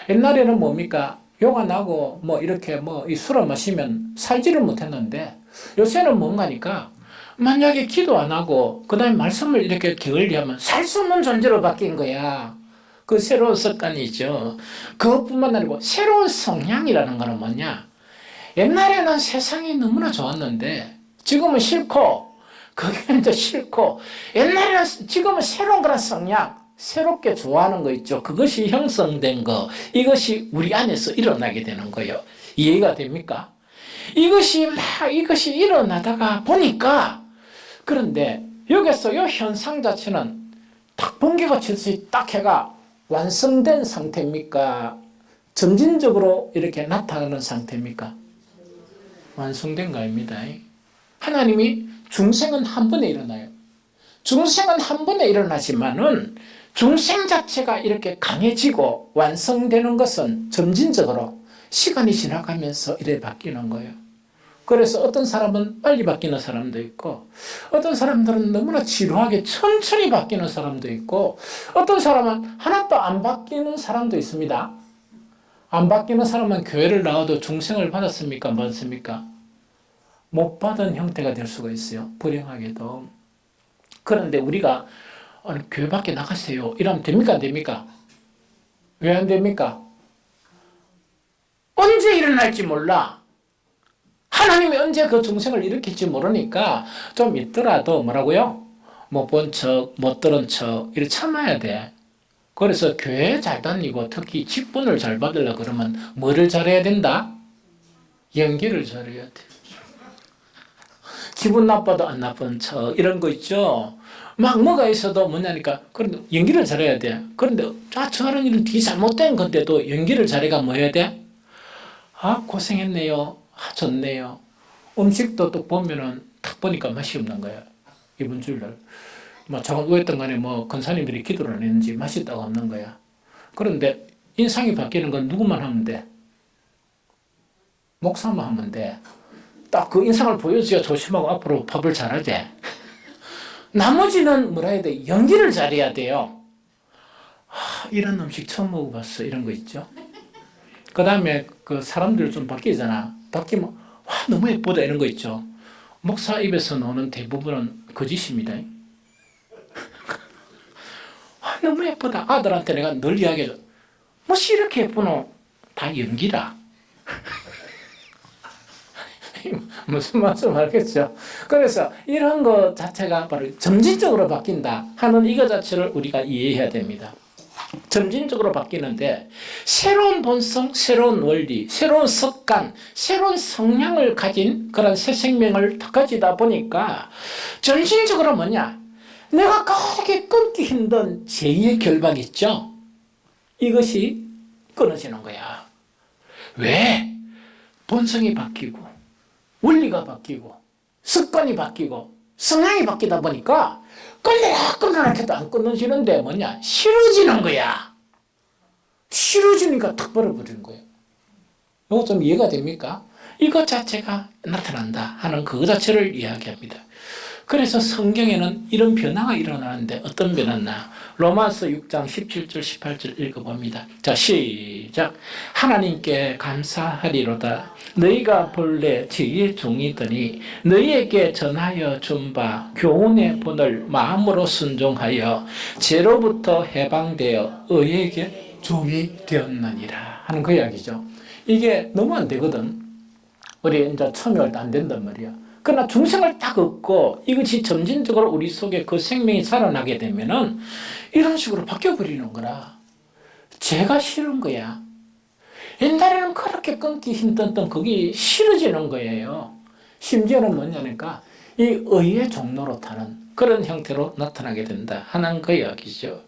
옛날에는 뭡니까? 요가 나고 뭐 이렇게 뭐 이 술을 마시면 살지를 못했는데 요새는 뭔가니까 만약에 기도 안 하고 그 다음에 말씀을 이렇게 게을리하면 살 수 없는 존재로 바뀐 거야. 그 새로운 습관이죠. 그것뿐만 아니고 새로운 성향이라는 거는 뭐냐? 옛날에는 세상이 너무나 좋았는데 지금은 싫고 그게 이제 싫고 옛날에는 지금은 새로운 그런 성향 새롭게 좋아하는 거 있죠. 그것이 형성된 거 이것이 우리 안에서 일어나게 되는 거예요. 이해가 됩니까? 이것이 일어나다가 보니까 그런데 여기서 이 현상 자체는 딱 번개가 칠수 딱 해가 완성된 상태입니까? 점진적으로 이렇게 나타나는 상태입니까? 완성된 거 아닙니다. 하나님이 중생은 한 번에 일어나요. 중생은 한 번에 일어나지만은 중생 자체가 이렇게 강해지고 완성되는 것은 점진적으로 시간이 지나가면서 이래 바뀌는 거예요. 그래서 어떤 사람은 빨리 바뀌는 사람도 있고 어떤 사람들은 너무나 지루하게 천천히 바뀌는 사람도 있고 어떤 사람은 하나도 안 바뀌는 사람도 있습니다. 안 바뀌는 사람은 교회를 나와도 중생을 받았습니까? 못 받았습니까? 못 받은 형태가 될 수가 있어요. 불행하게도. 그런데 우리가 교회 밖에 나가세요. 이러면 됩니까? 안 됩니까? 왜 안 됩니까? 언제 일어날지 몰라. 하나님이 언제 그 중생을 일으킬지 모르니까 좀 있더라도 뭐라고요? 못 본 척, 못 들은 척 이렇게 참아야 돼. 그래서 교회 잘 다니고 특히 직분을 잘 받으려고 그러면 뭐를 잘해야 된다? 연기를 잘해야 돼. 기분 나빠도 안 나쁜 척 이런 거 있죠. 막 뭐가 있어도 뭐냐니까 그런데 연기를 잘해야 돼. 그런데 저 하는 일은 되게 잘못된 건데도 연기를 잘해가 뭐 해야 돼? 아 고생했네요. 아 좋네요. 음식도 또 보면은 딱 보니까 맛이 없는 거야. 이번 주일날 뭐 저건 왜였던 간에 뭐 권사님들이 기도를 안 했는지 맛있다고 없는 거야. 그런데 인상이 바뀌는 건 누구만 하면 돼? 목사만 하면 돼. 딱 그 인상을 보여줘야 조심하고 앞으로 밥을 잘하지. 나머지는 뭐라 해야 돼? 연기를 잘해야 돼요. 아, 이런 음식 처음 먹어봤어. 이런 거 있죠. 그 다음에 그 사람들 좀 바뀌잖아. 바뀌면 와 너무 예쁘다 이런 거 있죠. 목사 입에서 나오는 대부분은 거짓입니다. 너무 예쁘다. 아들한테 내가 늘 이야기해줘. 뭐시 이렇게 예쁘노? 다 연기라. 무슨 말씀 알겠죠? 그래서 이런 것 자체가 바로 점진적으로 바뀐다 하는 이거 자체를 우리가 이해해야 됩니다. 점진적으로 바뀌는데 새로운 본성, 새로운 원리, 새로운 습관, 새로운 성향을 가진 그런 새 생명을 가지다 보니까 점진적으로 뭐냐? 내가 그렇게 끊기 힘든 제2의 결박 있죠? 이것이 끊어지는 거야. 왜? 본성이 바뀌고 원리가 바뀌고 습관이 바뀌고 성향이 바뀌다 보니까 끊으라 해도 안 끊어지는데 뭐냐? 싫어지는 거야. 싫어지니까 탁 버려버리는 거예요. 이거 좀 이해가 됩니까? 이것 자체가 나타난다 하는 그 자체를 이야기합니다. 그래서 성경에는 이런 변화가 일어나는데 어떤 변화나? 로마서 6장 17절 18절 읽어봅니다. 자, 시작. 하나님께 감사하리로다. 너희가 본래 저희의 종이더니 너희에게 전하여 준 바 교훈의 본을 마음으로 순종하여 죄로부터 해방되어 의에게 종이 되었느니라 하는 그 이야기죠. 이게 너무 안 되거든. 우리 이제 처음에 할 때 안 된단 말이야. 그러나 중생을 딱 얻고 이것이 점진적으로 우리 속에 그 생명이 살아나게 되면은 이런 식으로 바뀌어버리는 거라. 죄가 싫은 거야. 옛날에는 그렇게 끊기 힘들던 그게 싫어지는 거예요. 심지어는 뭐냐니까 이 의의 종로로 타는 그런 형태로 나타나게 된다 하는 그 이야기죠.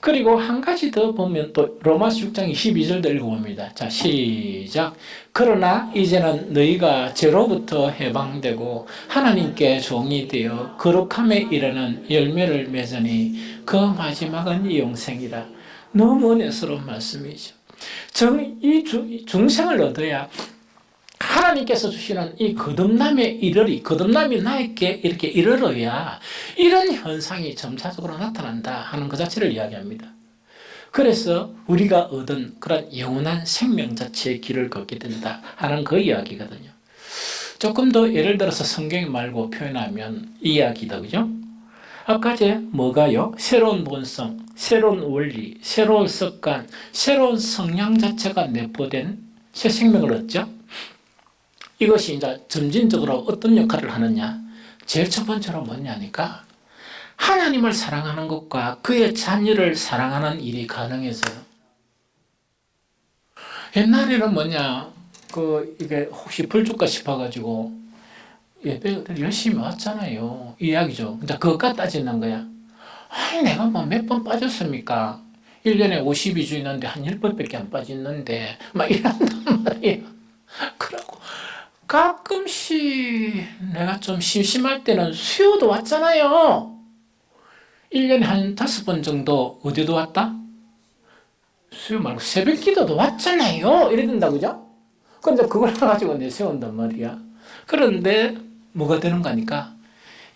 그리고 한 가지 더 보면 또 로마서 6장 22절도 읽어봅니다. 자, 시작. 그러나 이제는 너희가 죄로부터 해방되고 하나님께 종이 되어 거룩함에 이르는 열매를 맺으니 그 마지막은 영생이라. 너무 은혜스러운 말씀이죠. 이 중생을 얻어야 하나님께서 주시는 이 거듭남이 나에게 이렇게 이르러야 이런 현상이 점차적으로 나타난다 하는 그 자체를 이야기합니다. 그래서 우리가 얻은 그런 영원한 생명 자체의 길을 걷게 된다 하는 그 이야기거든요. 조금 더 예를 들어서 성경 말고 표현하면 이 이야기다, 그죠? 아까 뭐가요? 새로운 본성, 새로운 원리, 새로운 습관, 새로운 성향 자체가 내포된 새 생명을 얻죠? 이것이 이제 점진적으로 어떤 역할을 하느냐? 제일 첫 번째로 뭐냐니까 하나님을 사랑하는 것과 그의 자녀를 사랑하는 일이 가능해서요. 옛날에는 이게 혹시 불줄까 싶어가지고 예배를 열심히 왔잖아요. 이 이야기죠. 근데 그것까지 따지는 거야. 아니, 내가 뭐 몇 번 빠졌습니까? 1년에 52주 있는데 한 10번밖에 안 빠졌는데, 이런단 말이야. 그러고 가끔씩 내가 좀 심심할 때는 수요도 왔잖아요. 1년에 한 5번 정도 어디도 왔다? 수요 말고 새벽 기도도 왔잖아요. 이래 된다, 그죠? 근데 그걸 가지고 내세운단 말이야. 그런데 뭐가 되는 거니까?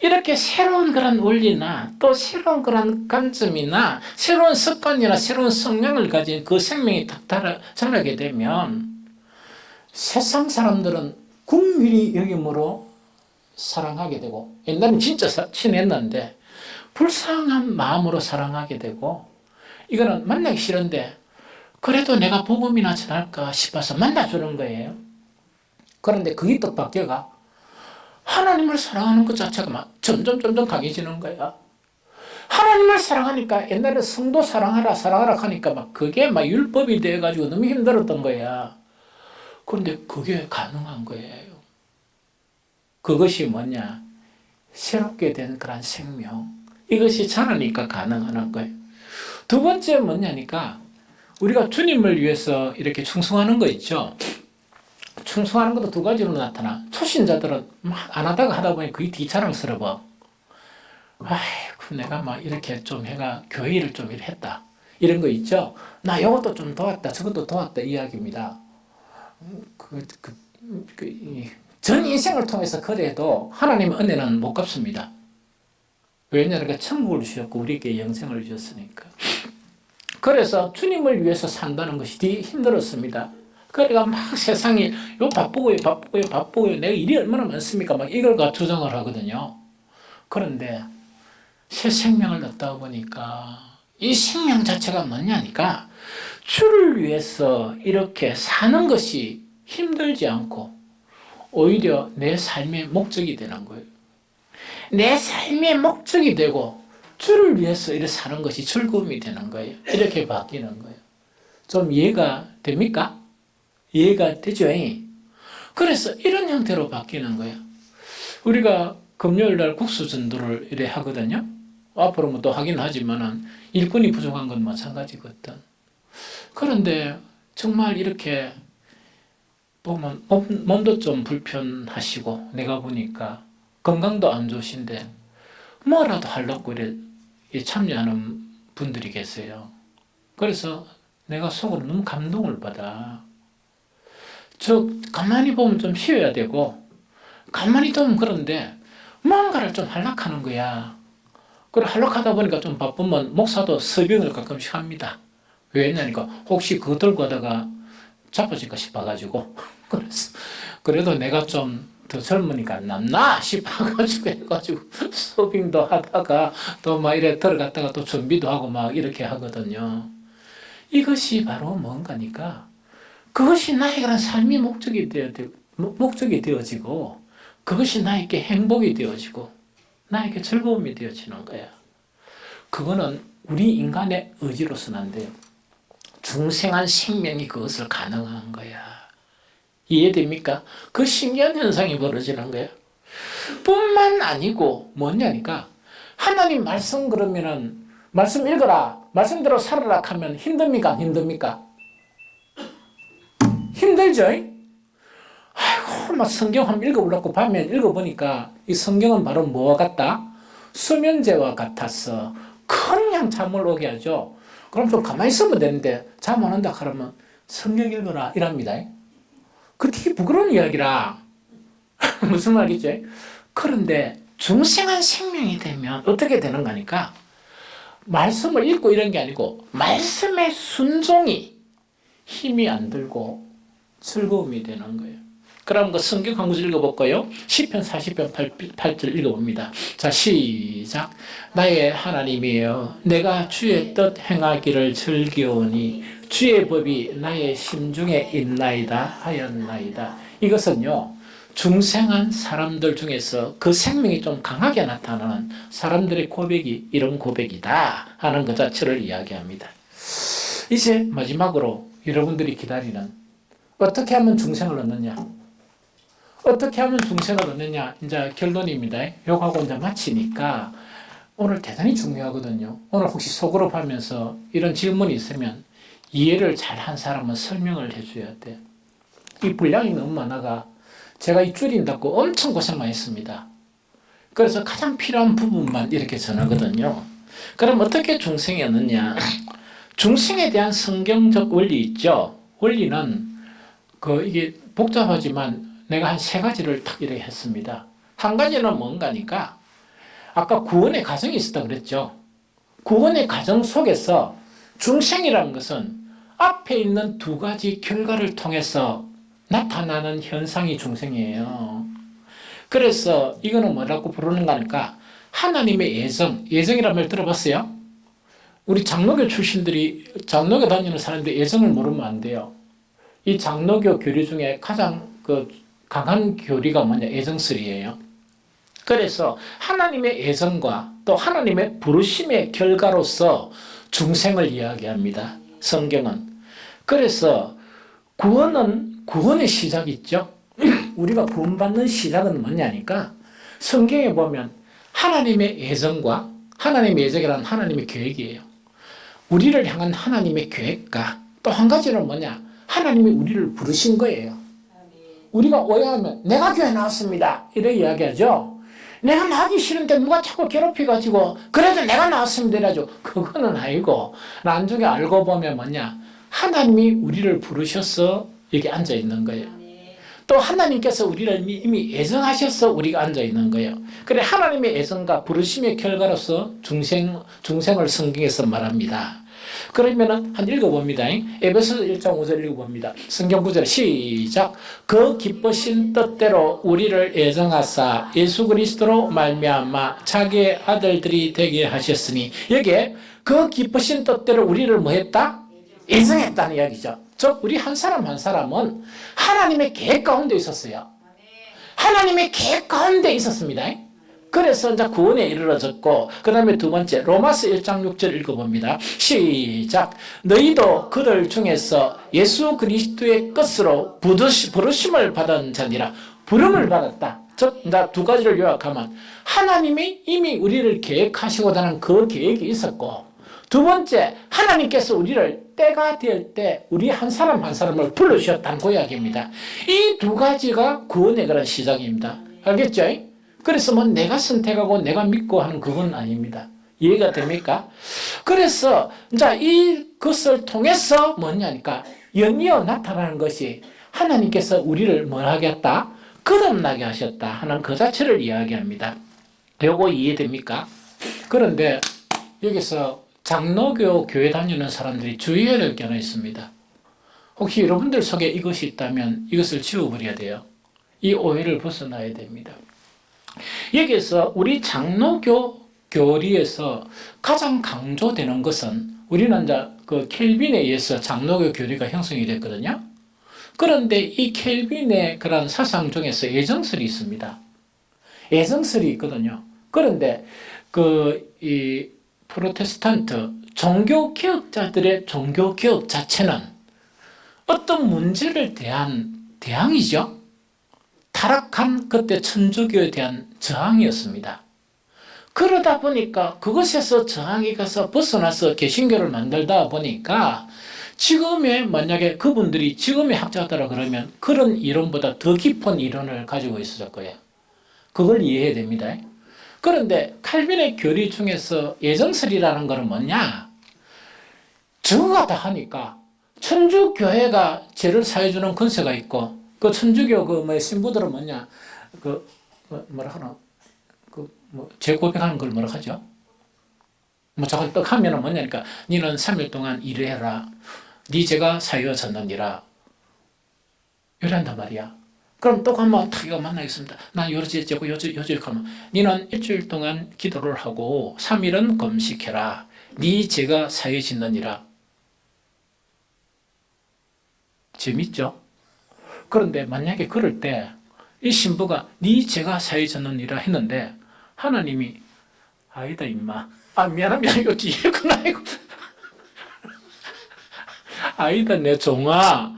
이렇게 새로운 그런 원리나 또 새로운 그런 관점이나 새로운 습관이나 새로운 성향을 가진 그 생명이 딱 자라게 되면 세상 사람들은 국민이 여김으로 사랑하게 되고 옛날엔 진짜 친했는데 불쌍한 마음으로 사랑하게 되고 이거는 만나기 싫은데 그래도 내가 복음이나 전할까 싶어서 만나주는 거예요. 그런데 그게 또 바뀌어가 하나님을 사랑하는 것 자체가 막 점점 강해지는 거야. 하나님을 사랑하니까 옛날에 성도 사랑하라 하니까 그게 율법이 돼가지고 너무 힘들었던 거야. 그런데 그게 가능한 거예요. 그것이 뭐냐? 새롭게 된 그런 생명. 이것이 자라니까 가능한 거예요. 두 번째 뭐냐니까 우리가 주님을 위해서 이렇게 충성하는 거 있죠. 충성하는 것도 두 가지로 나타나. 초신자들은 안 하다가 하다 보니 그게 되게 자랑스러워. 아이고, 내가 이렇게 좀 해가 교회 일을 좀 했다. 이런 거 있죠. 나 이것도 좀 도왔다, 저것도 도왔다 이야기입니다. 전 인생을 통해서 그래도 하나님의 은혜는 못 갚습니다. 왜냐하면 천국을 주셨고 우리에게 영생을 주셨으니까. 그래서 주님을 위해서 산다는 것이 되게 힘들었습니다. 그러니까 세상이 바쁘고요. 내가 일이 얼마나 많습니까? 이걸 주장을 하거든요. 그런데 새 생명을 얻다 보니까 이 생명 자체가 뭐냐니까 주를 위해서 이렇게 사는 것이 힘들지 않고 오히려 내 삶의 목적이 되는 거예요. 내 삶의 목적이 되고 주를 위해서 이렇게 사는 것이 즐거움이 되는 거예요. 이렇게 바뀌는 거예요. 좀 이해가 됩니까? 이해가 되죠? 그래서 이런 형태로 바뀌는 거예요. 우리가 금요일 날 국수 전도를 이래 하거든요. 앞으로 뭐 또 하긴 하지만은 일꾼이 부족한 건 마찬가지거든. 그런데 정말 이렇게 보면 몸도 좀 불편하시고 내가 보니까 건강도 안 좋으신데 뭐라도 하려고 이래 참여하는 분들이 계세요. 그래서 내가 속으로 너무 감동을 받아. 가만히 보면 좀 쉬어야 되고 가만히 보면 그런데 뭔가를 좀 하려고 하는 거야. 그래 하려고 하다 보니까 좀 바쁘면 목사도 서빙을 가끔씩 합니다. 왜냐니까 혹시 그거 들고 하다가 자빠질까 싶어가지고 그래도 내가 좀 더 젊으니까 남나 싶어가지고 해가지고 서빙도 하다가 또 막 이래 들어갔다가 또 준비도 하고 막 이렇게 하거든요. 이것이 바로 뭔가니까 그것이 나에게는 삶의 목적이 되어지고 그것이 나에게 행복이 되어지고 나에게 즐거움이 되어지는 거야. 그거는 우리 인간의 의지로서는 안 돼요. 중생한 생명이 그것을 가능한 거야. 이해됩니까? 그 신기한 현상이 벌어지는 거야. 뿐만 아니고 뭐냐니까 하나님 말씀 그러면은 말씀 읽어라, 말씀대로 살아라 하면 힘듭니까? 안 힘듭니까? 힘들죠? 아이고, 막 성경 한번 읽어보려고 밤에 읽어보니까 이 성경은 바로 뭐와 같다? 수면제와 같아서 그냥 잠을 오게 하죠. 그럼 좀 가만히 있으면 되는데 잠 안 온다 그러면 성경 읽어라 이랍니다. 그렇게 부끄러운 이야기라. 무슨 말이죠? 그런데 중생한 생명이 되면 어떻게 되는 거니까 말씀을 읽고 이런 게 아니고 말씀의 순종이 힘이 안 들고 즐거움이 되는 거예요. 그럼 그 성경 한 구절 읽어볼까요? 시편 40편 8절 읽어봅니다. 자, 시작. 나의 하나님이여 내가 주의 뜻 행하기를 즐기오니 주의 법이 나의 심중에 있나이다 하였나이다. 이것은요 중생한 사람들 중에서 그 생명이 좀 강하게 나타나는 사람들의 고백이 이런 고백이다 하는 것 자체를 이야기합니다. 이제 마지막으로 여러분들이 기다리는 어떻게 하면 중생을 얻느냐? 어떻게 하면 중생을 얻느냐? 이제 결론입니다. 요거하고 이제 마치니까 오늘 대단히 중요하거든요. 오늘 혹시 속으로 하면서 이런 질문이 있으면 이해를 잘한 사람은 설명을 해줘야 돼. 이 분량이 너무 많아가 제가 이 줄인다고 엄청 고생 많이 했습니다. 그래서 가장 필요한 부분만 이렇게 전하거든요. 그럼 어떻게 중생이 얻느냐? 중생에 대한 성경적 원리 있죠. 원리는 이게 복잡하지만 내가 한 3가지를 탁 이렇게 했습니다. 한 가지는 뭔가니까 아까 구원의 과정이 있었다 그랬죠. 구원의 과정 속에서 중생이라는 것은 앞에 있는 2가지 결과를 통해서 나타나는 현상이 중생이에요. 그래서 이거는 뭐라고 부르는가 하니까 하나님의 예정이라는 말 들어봤어요? 우리 장로교 출신들이 장로교 다니는 사람들이 예정을 모르면 안 돼요. 이 장로교 교리 중에 가장 강한 교리가 뭐냐? 예정설이에요. 그래서 하나님의 예정과 또 하나님의 부르심의 결과로서 중생을 이야기합니다. 성경은. 그래서 구원의 시작이 있죠. 우리가 구원받는 시작은 뭐냐니까 성경에 보면 하나님의 예정과 하나님의 예정이라는 하나님의 계획이에요. 우리를 향한 하나님의 계획과 또 한 가지는 뭐냐? 하나님이 우리를 부르신 거예요. 우리가 오해하면 내가 교회 나왔습니다. 이렇게 이야기하죠. 내가 나가기 싫은데 누가 자꾸 괴롭혀가지고 그래도 내가 나왔습니다. 이래가지고 그거는 아니고 나중에 알고 보면 뭐냐? 하나님이 우리를 부르셔서 여기 앉아있는 거예요. 또 하나님께서 우리를 이미 예정하셔서 우리가 앉아있는 거예요. 그래 하나님의 예정과 부르심의 결과로서 중생을 성경에서 말합니다. 그러면은 한 읽어봅니다. 에베소서 1장 5절 읽어봅니다. 성경 구절 시작. 그 기쁘신 뜻대로 우리를 애정하사 예수 그리스도로 말미암아 자기의 아들들이 되게 하셨으니, 여기에 그 기쁘신 뜻대로 우리를 뭐 했다? 애정했다는 이야기죠. 즉 우리 한 사람 한 사람은 하나님의 계획 가운데 있었어요. 하나님의 계획 가운데 있었습니다. 그래서 이제 구원에 이르러졌고, 그 다음에 두 번째 로마서 1장 6절 읽어봅니다. 시작. 너희도 그들 중에서 예수 그리스도의 것으로 부르심을 받은 자니라. 부름을 받았다. 즉 이제 두 가지를 요약하면 하나님이 이미 우리를 계획하시고자는 그 계획이 있었고, 두 번째 하나님께서 우리를 때가 될 때 우리 한 사람 한 사람을 불러주셨다는 그 이야기입니다. 이 두 가지가 구원의 그런 시작입니다. 알겠죠? 그래서 뭐 내가 선택하고 내가 믿고 하는 그건 아닙니다. 이해가 됩니까? 그래서 이제 이것을 통해서 뭐냐니까 연이어 나타나는 것이 하나님께서 우리를 뭘 하겠다? 거듭나게 하셨다 하는 그 자체를 이야기합니다. 요거 이해됩니까? 그런데 여기서 장로교 교회 다니는 사람들이 주의해야 될 게 하나 있습니다. 혹시 여러분들 속에 이것이 있다면 이것을 지워버려야 돼요. 이 오해를 벗어나야 됩니다. 여기에서 우리 장로교 교리에서 가장 강조되는 것은, 우리는 이제 그 켈빈에 의해서 장로교 교리가 형성이 됐거든요. 그런데 이 켈빈의 그런 사상 중에서 애정설이 있습니다. 애정설이 있거든요. 그런데 이 프로테스탄트 종교개혁자들의 종교개혁 자체는 어떤 문제를 대한 대항이죠. 타락한 그때 천주교에 대한 저항이었습니다. 그러다 보니까 그것에서 저항이 가서 벗어나서 개신교를 만들다 보니까 지금의, 만약에 그분들이 지금의 학자더라 그러면 그런 이론보다 더 깊은 이론을 가지고 있었을 거예요. 그걸 이해해야 됩니다. 그런데 칼빈의 교리 중에서 애정설이라는 것은 뭐냐? 정가 다 하니까 천주교회가 죄를 사해주는 권세가 있고, 그 천주교 신부들은 뭐냐? 뭐라 하나? 죄 고백하는 걸 뭐라 하죠? 저걸 떡 하면은 뭐냐니까, 니는 3일 동안 일을 해라. 네 죄가 사여졌느니라. 이런단 말이야. 그럼 또 한번 타기가 만나겠습니다. 난 요지 재고 요지 하면, 니는 일주일 동안 기도를 하고 3일은 금식해라. 네 죄가 사여지느니라. 재밌죠? 그런데 만약에 그럴 때 이 신부가 네 죄가 사여졌느니라 했는데 하나님이 아니다 임마. 미안합니다. 이거 뒤에구나. 아니다 내 종아.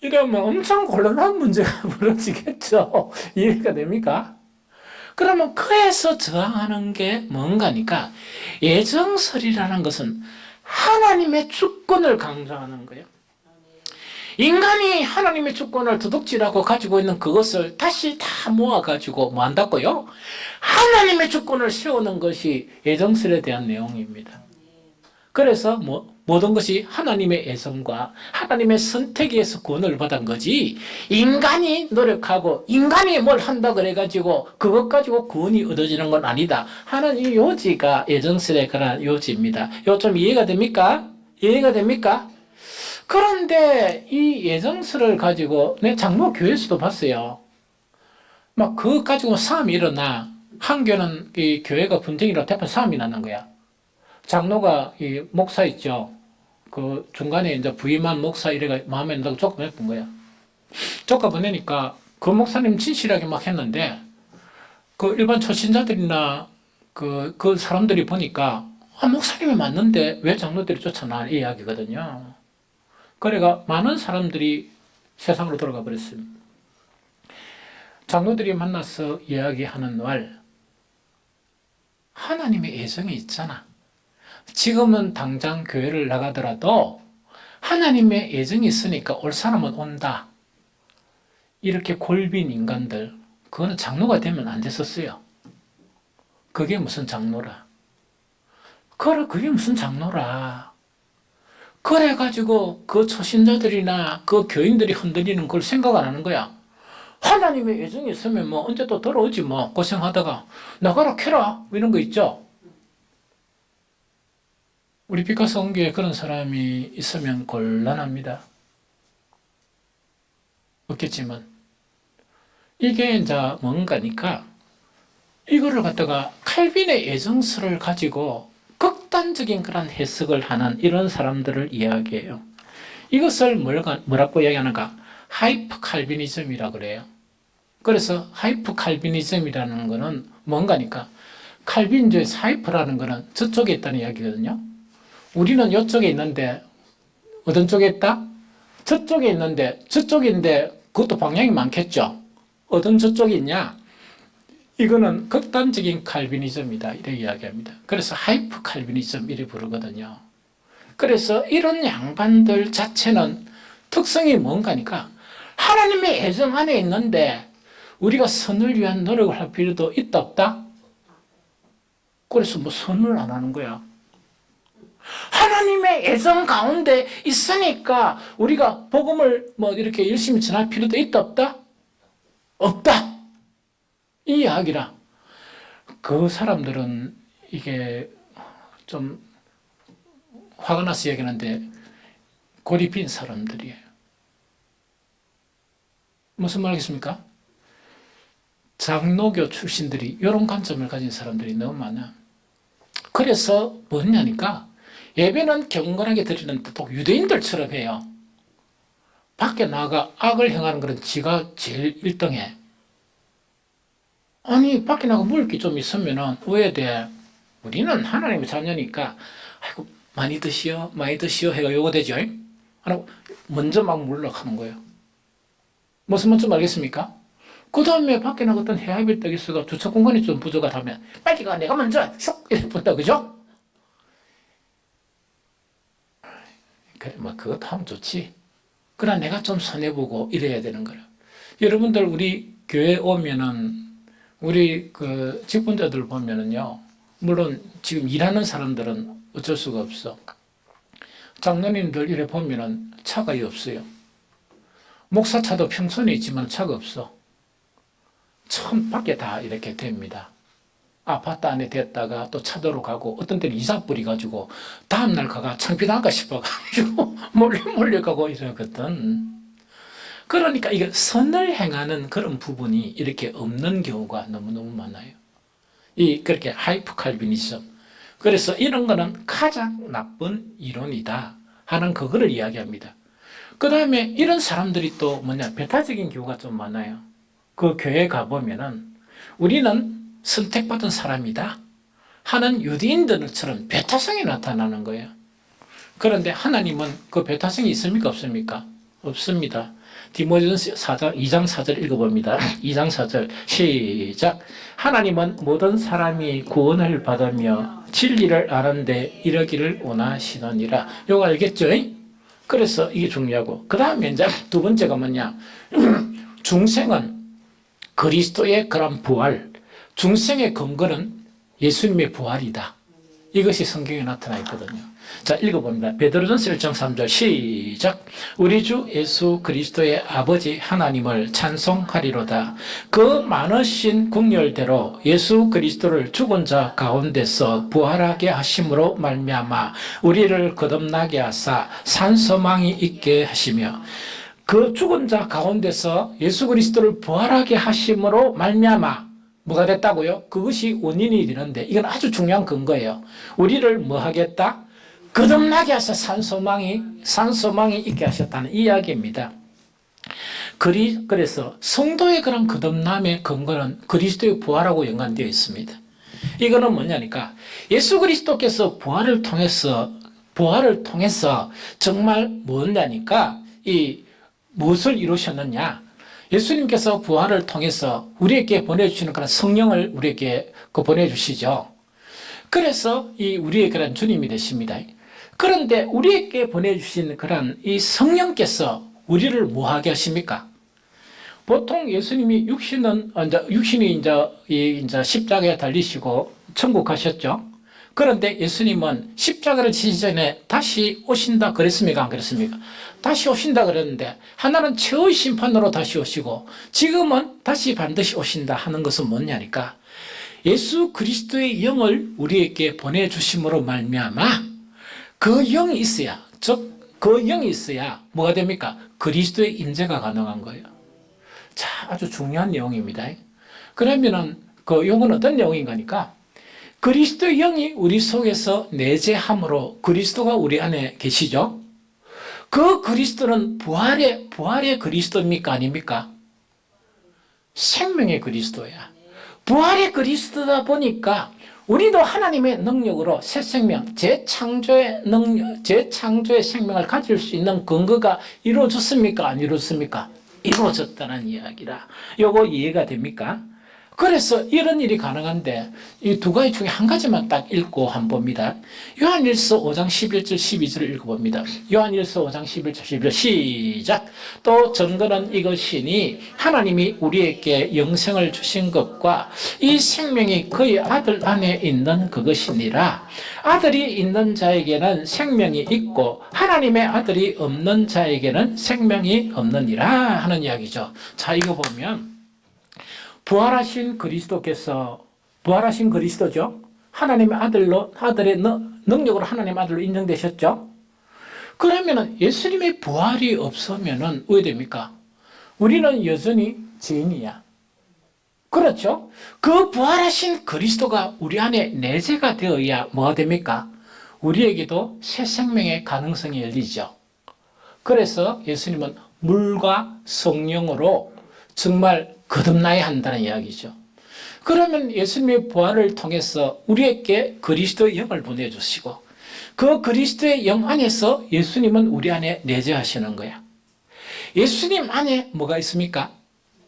이러면 엄청 곤란한 문제가 벌어지겠죠. 이해가 됩니까? 그러면 그에서 저항하는 게 뭔가니까, 애정설이라는 것은 하나님의 주권을 강조하는 거예요. 인간이 하나님의 주권을 도둑질하고 가지고 있는 그것을 다시 다 모아가지고 뭐 한다고요? 하나님의 주권을 세우는 것이 애정설에 대한 내용입니다. 그래서 모든 것이 하나님의 애정과 하나님의 선택에 의해서 구원을 받은 거지, 인간이 노력하고 인간이 뭘 한다 그래가지고 그것 가지고 구원이 얻어지는 건 아니다 하는 이 요지가 애정설의 그런 요지입니다. 이거 좀 이해가 됩니까? 이해가 됩니까? 그런데 이 애정설을 가지고 내 장로 교회에서도 봤어요. 막 그거 가지고 싸움이 일어나. 한 교회는 이 교회가 분쟁이라고 대판 싸움이 나는 거야. 장로가 이 목사 있죠. 그 중간에 이제 부임한 목사 이래가 마음에 안 들고 쫓아보냈던 거야. 쫓아보내니까 그 목사님 진실하게 막 했는데, 그 일반 초신자들이나 그 사람들이 보니까 목사님이 맞는데 왜 장로들이 쫓아나, 이 이야기거든요. 그래가 많은 사람들이 세상으로 돌아가 버렸습니다. 장로들이 만나서 이야기하는 말, 하나님의 애정이 있잖아. 지금은 당장 교회를 나가더라도 하나님의 애정이 있으니까 올 사람은 온다. 이렇게 골빈 인간들, 그거는 장로가 되면 안 됐었어요. 그게 무슨 장로라. 그게 무슨 장로라. 그래가지고 그 초신자들이나 그 교인들이 흔들리는 걸 생각 안 하는 거야. 하나님의 애정이 있으면 언제 또 돌아오지 고생하다가 나가라 캐라 이런 거 있죠. 우리 피카소 온교에 그런 사람이 있으면 곤란합니다. 없겠지만 이게 이제 뭔가니까 이거를 갖다가 칼빈의 애정서를 가지고 극단적인 그런 해석을 하는 이런 사람들을 이야기해요. 이것을 뭐라고 이야기하는가? 하이퍼 칼비니즘이라고 그래요. 그래서 하이퍼 칼비니즘이라는 거는 뭔가니까 칼빈주의 하이퍼라는 거는 저쪽에 있다는 이야기거든요. 우리는 이쪽에 있는데 어떤 쪽에 있다? 저쪽에 있는데 저쪽인데 그것도 방향이 많겠죠. 어떤 저쪽이 있냐? 이거는 극단적인 칼비니즘이다 이렇게 이야기합니다. 그래서 하이퍼 칼비니즘 이렇게 부르거든요. 그래서 이런 양반들 자체는 특성이 뭔가니까 하나님의 애정 안에 있는데 우리가 선을 위한 노력을 할 필요도 있다 없다? 그래서 뭐 선을 안 하는 거야. 하나님의 애정 가운데 있으니까 우리가 복음을 뭐 이렇게 열심히 전할 필요도 있다 없다? 없다. 이 이야기라. 그 사람들은 이게 좀 화가 나서 얘기하는데 골이 빈 사람들이에요. 무슨 말이겠습니까? 장로교 출신들이 이런 관점을 가진 사람들이 너무 많아. 그래서 뭐냐니까 예배는 경건하게 드리는데 또 유대인들처럼 해요. 밖에 나가 악을 행하는 것은 지가 제일 1등해. 아니 밖에 나가 먹을 게 좀 있으면은 왜 돼? 우리는 하나님의 자녀니까 아이고 많이 드시오 많이 드시오 해가 요거 되죠. 하나 먼저 막 물러가는 거예요. 무슨 말인지 알겠습니까? 그 다음에 밖에 나가 어떤 해합일 떡 있어가 주차 공간이 좀 부족하다면 빨리 가 내가 먼저 슉 이렇게 본다 그죠? 그래 뭐 그것도 하면 좋지. 그러나 내가 좀 손해보고 이래야 되는 거야. 여러분들 우리 교회 오면은 우리 그 직분자들 보면은요. 물론 지금 일하는 사람들은 어쩔 수가 없어. 장로님들 이래 보면은 차가 없어요. 목사차도 평선에 있지만 차가 없어. 처음 밖에 다 이렇게 됩니다. 아파트 안에 됐다가 또 차도로 가고 어떤 때는 이사 뿌리가지고 다음날 가가 창피할까 싶어가지고 몰래 가고 이러거든. 그러니까 이게 선을 행하는 그런 부분이 이렇게 없는 경우가 너무너무 많아요. 그렇게 하이퍼 칼비니즘. 그래서 이런 거는 가장 나쁜 이론이다 하는 그거를 이야기합니다. 그 다음에 이런 사람들이 또 배타적인 경우가 좀 많아요. 그 교회 가보면은 우리는 선택받은 사람이다 하는 유대인들처럼 배타성이 나타나는 거예요. 그런데 하나님은 그 배타성이 있습니까 없습니까? 없습니다. 디모데전서 2장 4절 읽어봅니다. 2장 4절 시작. 하나님은 모든 사람이 구원을 받으며 진리를 아는데 이르기를 원하시느니라. 이거 알겠죠? 그래서 이게 중요하고 그 다음에 이제 두 번째가 뭐냐? 중생은 그리스도의 그런 부활, 중생의 근거는 예수님의 부활이다. 이것이 성경에 나타나 있거든요. 자, 읽어봅니다. 베드로전서 1장 3절 시작. 우리 주 예수 그리스도의 아버지 하나님을 찬송하리로다. 그 많으신 국열대로 예수 그리스도를 죽은 자 가운데서 부활하게 하심으로 말미암아 우리를 거듭나게 하사 산소망이 있게 하시며 그 죽은 자 가운데서 예수 그리스도를 부활하게 하심으로 말미암아 뭐가 됐다고요? 그것이 원인이 되는데 이건 아주 중요한 근거예요. 우리를 뭐 하겠다? 거듭나게 하셔 산소망이 있게 하셨다는 이야기입니다. 그래서 성도의 그런 거듭남의 근거는 그리스도의 부활하고 연관되어 있습니다. 이거는 뭐냐니까 예수 그리스도께서 부활을 통해서 정말 뭐냐니까 무엇을 이루셨느냐? 예수님께서 부활을 통해서 우리에게 보내주시는 그런 성령을 우리에게 보내주시죠. 그래서 우리의 그런 주님이 되십니다. 그런데 우리에게 보내주신 그런 이 성령께서 우리를 뭐 하게 하십니까? 보통 예수님이 육신이 이제 십자가에 달리시고 천국 가셨죠. 그런데 예수님은 십자가를 지시 전에 다시 오신다 그랬습니까? 안 그랬습니까? 다시 오신다 그랬는데 하나는 최후의 심판으로 다시 오시고 지금은 다시 반드시 오신다 하는 것은 뭐냐니까 예수 그리스도의 영을 우리에게 보내주심으로 말미암아 그 영이 있어야, 즉 그 영이 있어야 뭐가 됩니까? 그리스도의 임재가 가능한 거예요. 자, 아주 중요한 내용입니다. 그러면은 그 영은 어떤 내용인가니까 그리스도의 영이 우리 속에서 내재함으로 그리스도가 우리 안에 계시죠. 그 그리스도는 부활의 그리스도입니까? 아닙니까? 생명의 그리스도야. 부활의 그리스도다 보니까 우리도 하나님의 능력으로 새 생명, 재창조의 능력, 재창조의 생명을 가질 수 있는 근거가 이루어졌습니까? 안 이루어졌습니까? 이루어졌다는 이야기라. 요거 이해가 됩니까? 그래서 이런 일이 가능한데 이 두 가지 중에 한 가지만 딱 읽고 한번 봅니다. 요한일서 5장 11절 12절을 읽어봅니다. 요한일서 5장 11절 12절 시작. 또 증거는 이것이니 하나님이 우리에게 영생을 주신 것과 이 생명이 그의 아들 안에 있는 그것이니라. 아들이 있는 자에게는 생명이 있고 하나님의 아들이 없는 자에게는 생명이 없느니라 하는 이야기죠. 자, 이거 보면 부활하신 그리스도께서 부활하신 그리스도죠. 하나님의 아들의 능력으로 하나님의 아들로 인정되셨죠. 그러면은 예수님의 부활이 없으면은 왜 됩니까? 우리는 여전히 죄인이야. 그렇죠? 그 부활하신 그리스도가 우리 안에 내재가 되어야 뭐가 됩니까? 우리에게도 새 생명의 가능성이 열리죠. 그래서 예수님은 물과 성령으로 정말 거듭나야 한다는 이야기죠. 그러면 예수님의 부활을 통해서 우리에게 그리스도의 영을 보내주시고 그 그리스도의 영 안에서 예수님은 우리 안에 내재하시는 거야. 예수님 안에 뭐가 있습니까?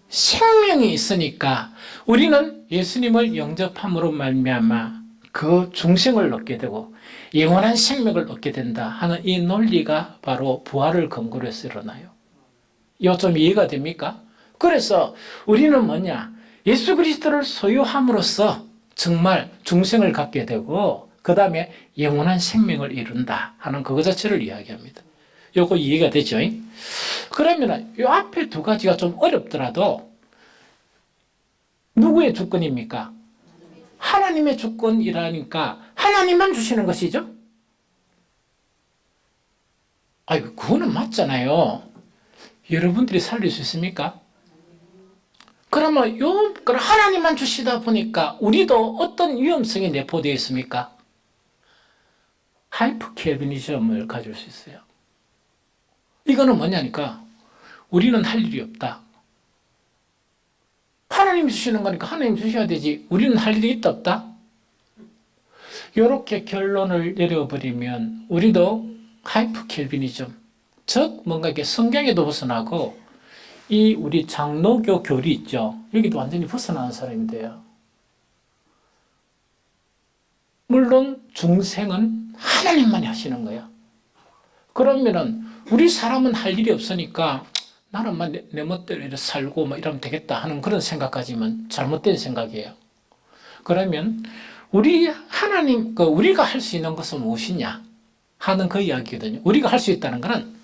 생명이 있으니까 우리는 예수님을 영접함으로 말미암아 그 중생을 얻게 되고 영원한 생명을 얻게 된다 하는 이 논리가 바로 부활을 근거로 해서 일어나요. 이거 좀 이해가 됩니까? 그래서 우리는 뭐냐? 예수 그리스도를 소유함으로써 정말 중생을 갖게 되고 그 다음에 영원한 생명을 이룬다 하는 그거 자체를 이야기합니다. 요거 이해가 되죠? 그러면 이 앞에 두 가지가 좀 어렵더라도 누구의 주권입니까? 하나님의 주권이라니까 하나님만 주시는 것이죠? 아이고, 그거는 맞잖아요. 여러분들이 살릴 수 있습니까? 그러면 하나님만 주시다 보니까 우리도 어떤 위험성이 내포되어 있습니까? 하이퍼 켈비니즘을 가질 수 있어요. 이거는 뭐냐니까 우리는 할 일이 없다. 하나님이 주시는 거니까 하나님 주셔야 되지 우리는 할 일이 있다 없다? 이렇게 결론을 내려버리면 우리도 하이퍼 켈비니즘, 즉 뭔가 이렇게 성경에도 벗어나고 이 우리 장로교 교리 있죠. 여기도 완전히 벗어나는 사람이 돼요. 물론 중생은 하나님만이 하시는 거야. 그러면은 우리 사람은 할 일이 없으니까 나는 내 멋대로 이렇게 살고 뭐 이러면 되겠다 하는 그런 생각까지만 잘못된 생각이에요. 그러면 우리가 할 수 있는 것은 무엇이냐 하는 그 이야기거든요. 우리가 할 수 있다는 것은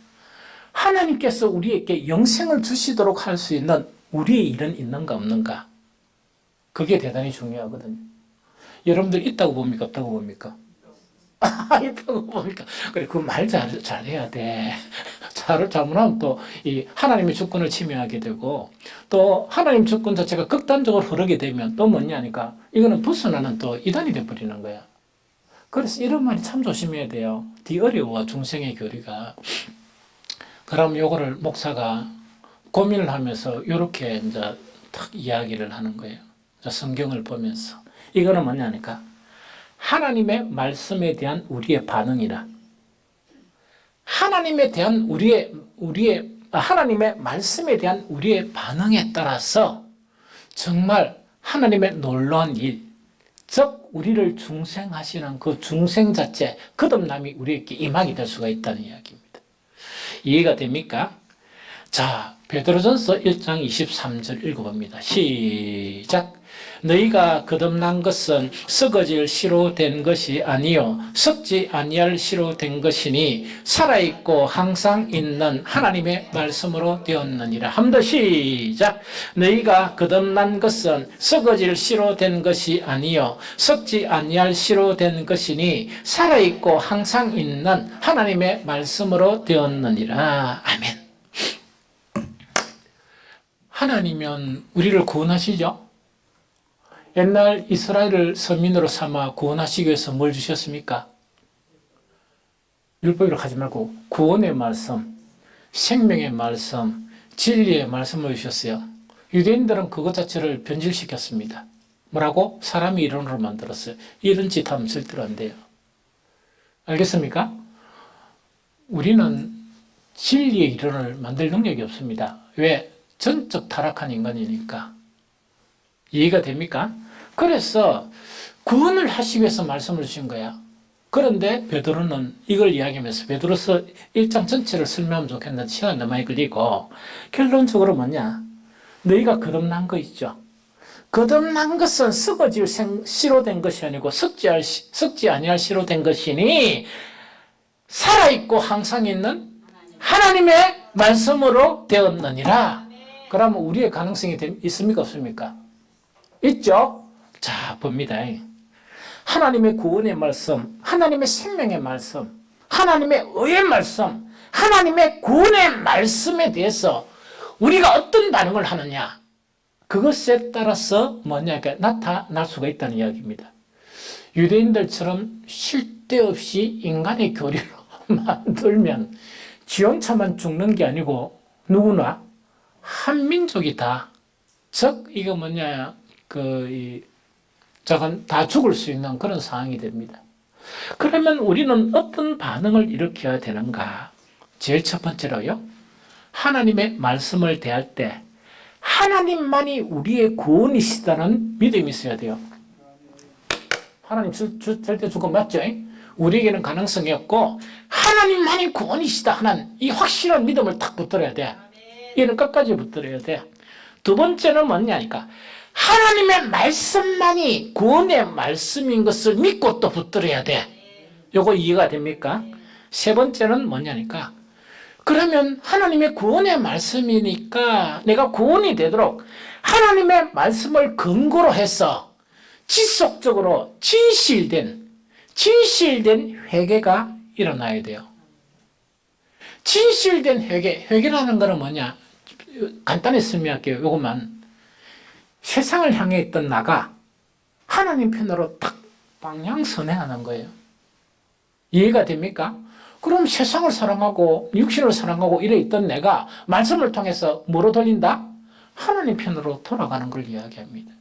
하나님께서 우리에게 영생을 주시도록 할 수 있는 우리의 일은 있는가 없는가? 그게 대단히 중요하거든요. 여러분들 있다고 봅니까? 없다고 봅니까? 있다고 봅니까? 그래, 그 말 잘해야 돼. 잘못하면 또 이 하나님의 주권을 침해하게 되고 또 하나님 주권 자체가 극단적으로 흐르게 되면 또 뭐냐니까 이거는 벗어나는 또 이단이 돼버리는 거야. 그래서 이런 말이 참 조심해야 돼요. 더 어려워, 중생의 교리가. 그럼 요거를 목사가 고민을 하면서 이렇게 이제 탁 이야기를 하는 거예요. 성경을 보면서. 이거는 뭐냐니까 하나님의 말씀에 대한 우리의 반응이라. 하나님에 대한 하나님의 말씀에 대한 우리의 반응에 따라서 정말 하나님의 놀라운 일, 즉 우리를 중생하시는 그 중생 자체, 거듭남이 우리에게 임하게 될 수가 있다는 이야기입니다. 이해가 됩니까? 자, 베드로전서 1장 23절 읽어봅니다. 시작. 너희가 거듭난 것은 썩어질 씨로 된 것이 아니요 썩지 아니할 씨로 된 것이니 살아있고 항상 있는 하나님의 말씀으로 되었느니라. 한 번 더 시작. 너희가 거듭난 것은 썩어질 씨로 된 것이 아니요 썩지 아니할 씨로 된 것이니 살아있고 항상 있는 하나님의 말씀으로 되었느니라. 아멘. 하나님은 우리를 구원하시죠? 옛날 이스라엘을 서민으로 삼아 구원하시기 위해서 뭘 주셨습니까? 율법으로 하지 말고 구원의 말씀, 생명의 말씀, 진리의 말씀을 주셨어요. 유대인들은 그것 자체를 변질시켰습니다. 뭐라고? 사람이 이론으로 만들었어요. 이런 짓 하면 절대로 안 돼요. 알겠습니까? 우리는 진리의 이론을 만들 능력이 없습니다. 왜? 전적 타락한 인간이니까. 이해가 됩니까? 그래서 구원을 하시기 위해서 말씀을 주신 거야. 그런데 베드로는 이걸 이야기하면서 베드로서 1장 전체를 설명하면 좋겠는데 시간이 너무 많이 걸리고 결론적으로 뭐냐? 너희가 거듭난 거 있죠? 거듭난 것은 썩어질 씨로 된 것이 아니고 썩지 아니할 씨로 된 것이니 살아있고 항상 있는 하나님의 말씀으로 되었느니라. 그러면 우리의 가능성이 있습니까? 없습니까? 있죠? 자, 봅니다. 하나님의 구원의 말씀, 하나님의 생명의 말씀, 하나님의 의의 말씀, 하나님의 구원의 말씀에 대해서 우리가 어떤 반응을 하느냐, 그것에 따라서 나타날 수가 있다는 이야기입니다. 유대인들처럼 쉴 데 없이 인간의 교리로 만들면 지원차만 죽는 게 아니고 누구나 한민족이 다, 즉 이거 저건 다 죽을 수 있는 그런 상황이 됩니다. 그러면 우리는 어떤 반응을 일으켜야 되는가? 제일 첫 번째로요, 하나님의 말씀을 대할 때 하나님만이 우리의 구원이시다는 믿음이 있어야 돼요. 하나님 절대 죽음 맞죠? 우리에게는 가능성이 없고 하나님만이 구원이시다 하는 이 확실한 믿음을 딱 붙들어야 돼. 이는 끝까지 붙들어야 돼. 두 번째는 뭐냐니까 하나님의 말씀만이 구원의 말씀인 것을 믿고 또 붙들어야 돼. 요거 이해가 됩니까? 세 번째는 뭐냐니까 그러면 하나님의 구원의 말씀이니까 내가 구원이 되도록 하나님의 말씀을 근거로 해서 지속적으로 진실된 회개가 일어나야 돼요. 진실된 회개라는 거는 뭐냐? 간단히 설명할게요. 요것만. 세상을 향해 있던 나가 하나님 편으로 딱 방향 선회하는 거예요. 이해가 됩니까? 그럼 세상을 사랑하고 육신을 사랑하고 이래 있던 내가 말씀을 통해서 뭐로 돌린다? 하나님 편으로 돌아가는 걸 이야기합니다.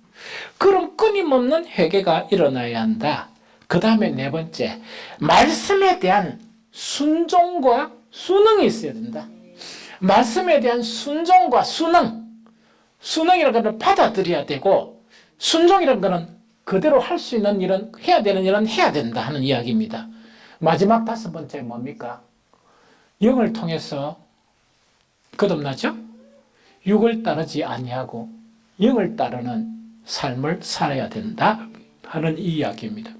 그럼 끊임없는 회개가 일어나야 한다. 그 다음에 네 번째, 말씀에 대한 순종과 순응이 있어야 된다. 말씀에 대한 순종과 순응이라는 것을 받아들여야 되고 순종이라는 것은 그대로 할 수 있는 일은 해야 되는 일은 해야 된다 하는 이야기입니다. 마지막 다섯 번째 뭡니까? 영을 통해서 거듭나죠? 육을 따르지 아니하고 영을 따르는 삶을 살아야 된다 하는 이야기입니다.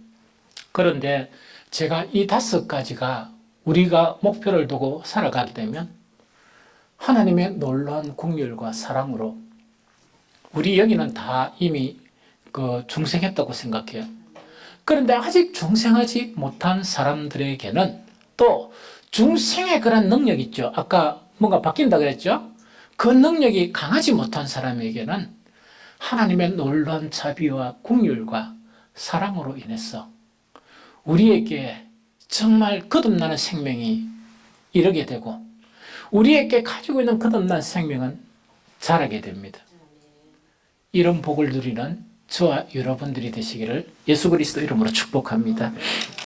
그런데 제가 이 다섯 가지가 우리가 목표를 두고 살아가게 되면 하나님의 놀라운 긍휼과 사랑으로 우리 여기는 다 이미 중생했다고 생각해요. 그런데 아직 중생하지 못한 사람들에게는 또 중생의 그런 능력 있죠. 아까 뭔가 바뀐다 그랬죠. 그 능력이 강하지 못한 사람에게는 하나님의 놀라운 자비와 긍휼과 사랑으로 인해서 우리에게 정말 거듭나는 생명이 이르게 되고 우리에게 가지고 있는 거듭난 생명은 자라게 됩니다. 이런 복을 누리는 저와 여러분들이 되시기를 예수 그리스도 이름으로 축복합니다.